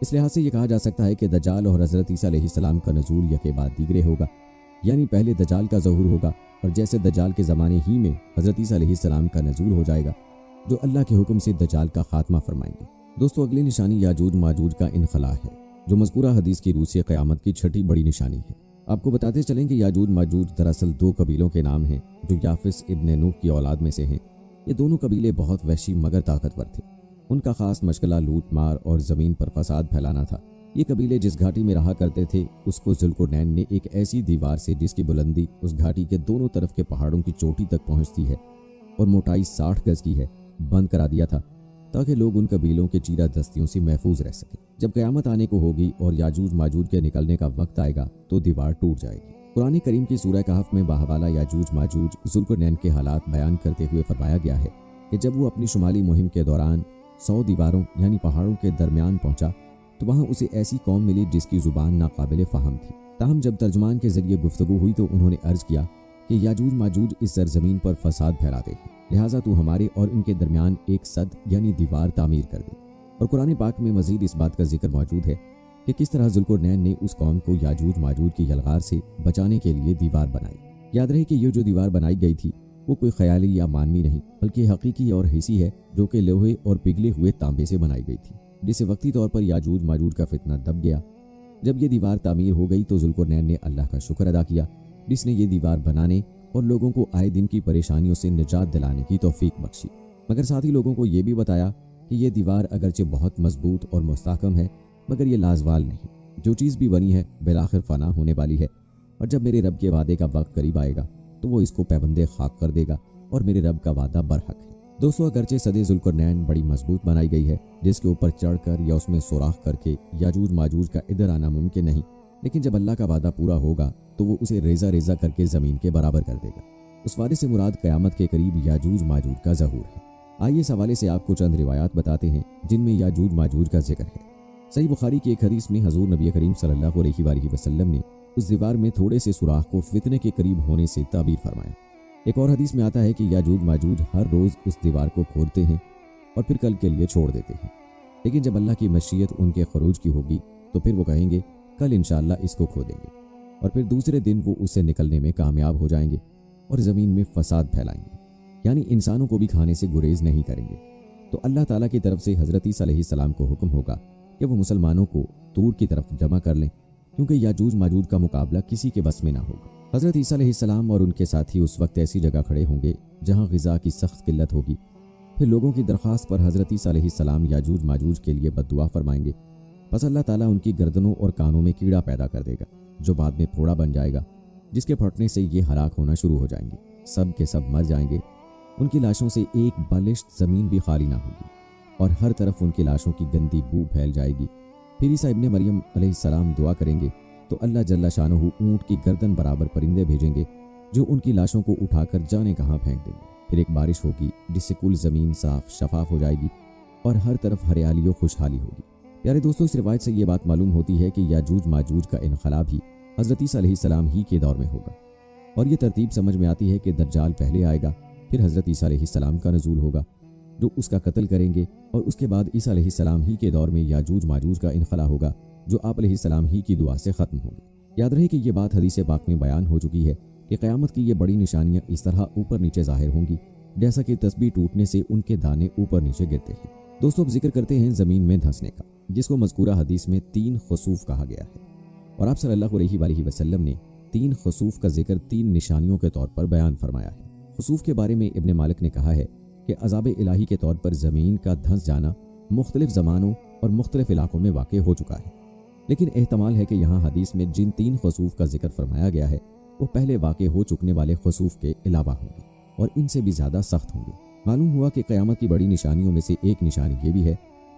इस लिहाज से यह कहा जा सकता है कि दज्जाल और हज़रत ईसा अलैहिस्सलाम का नज़ूल यके बाद दीगरे होगा, यानी पहले दज्जाल का ज़हूर होगा और जैसे दज्जाल के ज़माने ही में हज़रत ईसा अलैहिस्सलाम का नज़ूल हो जाएगा, जो अल्लाह के हुक्म से दज्जाल का खात्मा फरमाएंगे। दोस्तों, अगली निशानी याजूज माजूज का इनखला है, जो मज़कूरा हदीस की रूह से क़यामत की 6ठी बड़ी निशानी है। आपको बताते चलें कि याजूज माजूज दरअसल 2 कबीलों के नाम हैं जो याफिस इब्न नूह की औलाद में से हैं। ये दोनों कबीले बहुत वहशी मगर ताकतवर थे। उनका खास मशगला लूट मार और ज़मीन पर फसाद फैलाना था। ये कबीले जिस घाटी में रहा करते थे उसको ज़ुल्क़रनैन ने एक ऐसी दीवार से जिसकी बुलंदी उस घाटी के दोनों तरफ के पहाड़ों की चोटी तक पहुँचती है, और मोटाई 60 गज की है बंद करा दिया था, ताकि लोग उन कबीलों के चीरा दस्तियों से महफूज रह सकें। जब क़यामत आने को होगी और याजूज माजूज के निकलने का वक्त आएगा तो दीवार टूट जाएगी। कुरान करीम की सूरह कहफ में बाहवाला याजूज माजूज ज़ुल्क़रनैन के हालात बयान करते हुए फरमाया गया है कि जब वो अपनी शुमाली मुहिम के दौरान 100 दीवारों यानी पहाड़ों के दरमियान पहुंचा तो वहां उसे ऐसी कौम मिली जिसकी जुबान नाकाबिल फ़हम थी। ताहम जब तर्जुमान के जरिए गुफ्तगू हुई तो उन्होंने अर्ज किया कि याजूज माजूज इस सरजमीन पर फसाद फैलाते हैं, लिहाजा तू हमारे और इनके दरमियान एक सद यानी दीवार तामीर कर दे। और कुरान पाक में मजीद इस बात का जिक्र मौजूद है कि किस तरह ज़ुल्क़रनैन ने उस कौम को याजूज माजूज की यलगार से बचाने के लिए दीवार बनाई। याद रहे कि ये जो दीवार बनाई गई थी वो कोई ख्याली या मानवी नहीं बल्कि हकीकी और हिस्सी है, जो कि लोहे और पिघले हुए तांबे से बनाई गई थी, जिससे वक्ती तौर पर याजूज माजूज का फितना दब गया। जब ये दीवार तामीर हो गई तो ज़ुल्क़रनैन ने अल्लाह का शुक्र अदा किया जिसने ये दीवार बनाने और लोगों को आए दिन की परेशानियों से निजात दिलाने की तौफीक बख्शी। मगर साथ ही लोगों को ये भी बताया कि ये दीवार अगरचे बहुत मजबूत और मुस्तहकम है मगर ये लाजवाल नहीं, जो चीज़ भी बनी है बिलाखिर फ़ना होने वाली है, और जब मेरे रब के वादे का वक्त करीब आएगा तो वो इसको पैबंदे खाक कर देगा और मेरे रब का वादा बरहक है। दोस्तों, अगरचे सदे ज़ुल्क़रनैन बड़ी मजबूत बनाई गई है जिसके ऊपर चढ़कर या उसमें सुराख करके याजूज माजूज का इधर आना मुमकिन नहीं, लेकिन जब अल्लाह का वादा पूरा होगा तो वो उसे रेजा रेजा करके ज़मीन के बराबर कर देगा। उस वादे से मुराद क़यामत के करीब याजूज माजूज का ज़हूर है। आइए इस हवाले से आपको चंद रिवायात बताते हैं जिनमें याजूज माजूज का जिक्र है। सही बुखारी की एक हदीस में हजूर नबी करीम सल्लल्लाहु अलैहि वसल्लम ने उस दीवार में थोड़े से सुराख को फितने के करीब होने से ताबीर फरमाया। एक और हदीस में आता है कि याजूज माजूज हर रोज़ उस दीवार को खोदते हैं और फिर कल के लिए छोड़ देते हैं, लेकिन जब अल्लाह की मशीयत उनके खरूज की होगी तो फिर वो कहेंगे कल इंशाअल्लाह इसको खोदेंगे, और फिर दूसरे दिन वो उससे निकलने में कामयाब हो जाएंगे और ज़मीन में फसाद फैलाएंगे, यानी इंसानों को भी खाने से गुरेज नहीं करेंगे। तो अल्लाह ताला की तरफ से हज़रत ईसा अलैहिस्सलाम को हुक्म होगा कि वो मुसलमानों को तूर की तरफ जमा कर लें, क्योंकि याजूज माजूज का मुकाबला किसी के बस में ना होगा। हज़रत ईसा अलैहिस्सलाम और उनके साथी उस वक्त ऐसी जगह खड़े होंगे जहां ग़िज़ा की सख्त किल्लत होगी। फिर लोगों की दरख्वास्त पर हज़रत ईसा अलैहिस्सलाम याजूज माजूज के लिए बद्दुआ फरमाएंगे। बस अल्लाह ताला उनकी गर्दनों और कानों में कीड़ा पैदा कर देगा जो बाद में फोड़ा बन जाएगा, जिसके फटने से ये हलाक होना शुरू हो जाएंगे। सब के सब मर जाएंगे, उनकी लाशों से एक बलिश्त ज़मीन भी खाली ना होगी और हर तरफ उनकी लाशों की गंदी बू फैल जाएगी। फिर ईसा इब्ने मरियम अलैहिस्सलाम दुआ करेंगे तो अल्लाह जल्ला शानहू ऊंट की गर्दन बराबर परिंदे भेजेंगे जो उनकी लाशों को उठाकर जाने कहाँ फेंक देंगे। फिर एक बारिश होगी जिससे कुल ज़मीन साफ शफाफ हो जाएगी और हर तरफ हरियाली और खुशहाली होगी। प्यारे दोस्तों, इस रिवायत से ये बात मालूम होती है कि याजूज माजूज का इनकलाब ही हज़रत ईसा अलैहिस्सलाम ही के दौर में होगा, और ये तरतीब समझ में आती है कि दज्जाल पहले आएगा, फिर हज़रत ईसा अलैहिस्सलाम का नज़ूल होगा जो उसका कत्ल करेंगे, और उसके बाद ईसा अलैहिस्सलाम ही के दौर में याजूज माजूज का इनखला होगा जो आप अलैहिस्सलाम ही की दुआ से ख़त्म होगी। याद रहे कि ये बात हदीस पाक में बयान हो चुकी है कि क़यामत की ये बड़ी निशानियाँ इस तरह ऊपर नीचे ज़ाहिर होंगी जैसा कि तस्बीह टूटने से उनके दाने ऊपर नीचे गिरते हैं। दोस्तों, अब जिक्र करते हैं ज़मीन में धंसने का, जिसको मज़कूरा हदीस में 3 खसूफ कहा गया है, और आप सल्लल्लाहु अलैहि वसल्लम ने 3 खसूफ का जिक्र 3 निशानियों के तौर पर बयान फरमाया है। खसूफ के बारे में इब्ने मालिक ने कहा है कि अज़ाब इलाही के तौर पर ज़मीन का धंस जाना मुख्तलिफ ज़मानों और मुख्तलिफ इलाकों में वाक़ हो चुका है, लेकिन एहतमाल है कि यहाँ हदीस में जिन 3 खसूफ का जिक्र फरमाया गया है वो पहले वाक़ हो चुकने वाले खसूफ के अलावा होंगे और इनसे भी ज़्यादा सख्त होंगे। मालूम हुआ कि क़यामत की बड़ी निशानियों में से एक निशानी ये भी है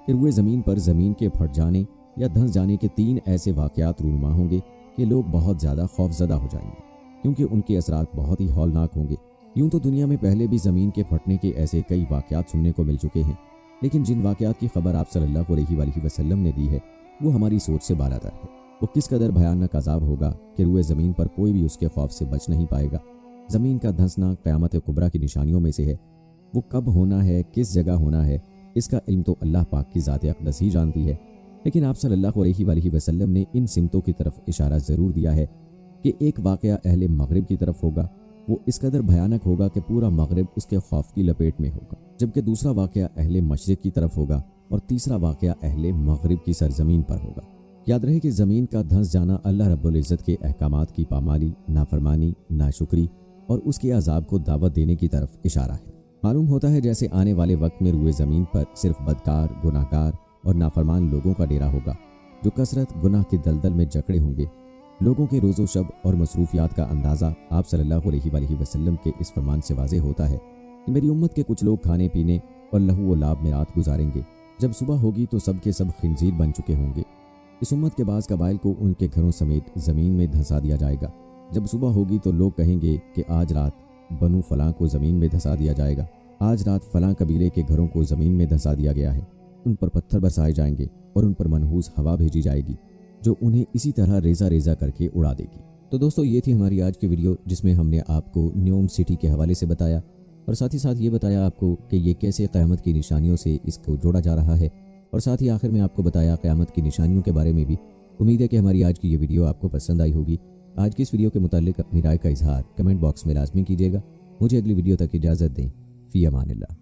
कि रुए ज़मीन पर ज़मीन के फट जाने या धंस जाने के 3 ऐसे वाक़यात रूनुमा होंगे कि लोग बहुत ज़्यादा खौफज़दा हो जाएंगे, क्योंकि उनके असरात बहुत ही हौलनाक होंगे। यूँ तो दुनिया में पहले भी ज़मीन के फटने के ऐसे कई वाक़यात सुनने को मिल चुके हैं, लेकिन जिन वाक़यात की खबर आप सल्लल्लाहु अलैहि वसल्लम ने दी है वो हमारी सोच से बालातर है। वो किस कदर भयानक अज़ाब होगा कि रुए ज़मीन पर कोई भी उसके खौफ से बच नहीं पाएगा। ज़मीन का धंसना क़यामत कुबरा की निशानियों में से है। वो कब होना है, किस जगह होना है, इसका इल्म तो अल्लाह पाक की ज़ात अक़दस ही जानती है, लेकिन आप सल्लल्लाहु अलैहि वसल्लम ने इन सिमतों की तरफ इशारा ज़रूर दिया है कि एक वाक़या अहले मग़रिब की तरफ होगा, वो इस कदर भयानक होगा कि पूरा मग़रिब उसके खौफ की लपेट में होगा, जबकि दूसरा वाक़या अहले मशरिक़ की तरफ होगा और तीसरा वाक़या अहले मग़रिब की सरजमीन पर होगा। याद रहे कि ज़मीन का धंस जाना अल्लाह रब्बुल इज़्ज़त के अहकामात की पामाली, नाफरमानी, नाशुक्री और उसके अज़ाब को दावत देने की तरफ इशारा है। मालूम होता है जैसे आने वाले वक्त में रुए ज़मीन पर सिर्फ बदकार, गुनाहगार और नाफरमान लोगों का डेरा होगा जो कसरत गुनाह के दलदल में जकड़े होंगे। लोगों के रोज़ो शब और मसरूफियात का अंदाज़ा आप सल्लल्लाहु अलैहि वसल्लम के इस फरमान से वाज़ेह होता है کہ میری امت کے کچھ لوگ کھانے پینے اور لہو و لعب میں رات گزاریں گے، جب صبح ہوگی تو سب کے سب خنزیر بن چکے ہوں گے۔ اس امت کے بعض قبائل کو ان کے گھروں سمیت زمین میں دھنسا دیا جائے گا۔ جب صبح ہوگی تو لوگ کہیں گے کہ آج رات بنو فلاں کو زمین میں دھنسا دیا جائے گا، آج رات فلاں قبیلے کے گھروں کو زمین میں دھنسا دیا گیا ہے۔ ان پر پتھر برسائے جائیں گے اور ان پر منحوس ہوا بھیجی جائے گی جو انہیں اسی طرح ریزہ ریزہ کر کے اڑا دے گی۔ تو دوستو یہ تھی ہماری آج کی ویڈیو، جس میں ہم نے آپ کو نیوم سٹی کے حوالے سے بتایا اور ساتھ ہی ساتھ یہ بتایا آپ کو کہ یہ کیسے قیامت کی نشانیوں سے اس کو جوڑا جا رہا ہے، اور ساتھ ہی آخر میں آپ کو بتایا قیامت کی نشانیوں کے بارے میں بھی۔ امید ہے کہ ہماری آج کی یہ ویڈیو آپ کو پسند آئی ہوگی۔ آج کی اس ویڈیو کے متعلق اپنی رائے کا اظہار کمنٹ باکس میں لازمی کیجیے گا۔ مجھے اگلی ویڈیو تک اجازت دیں۔ فی امان اللہ۔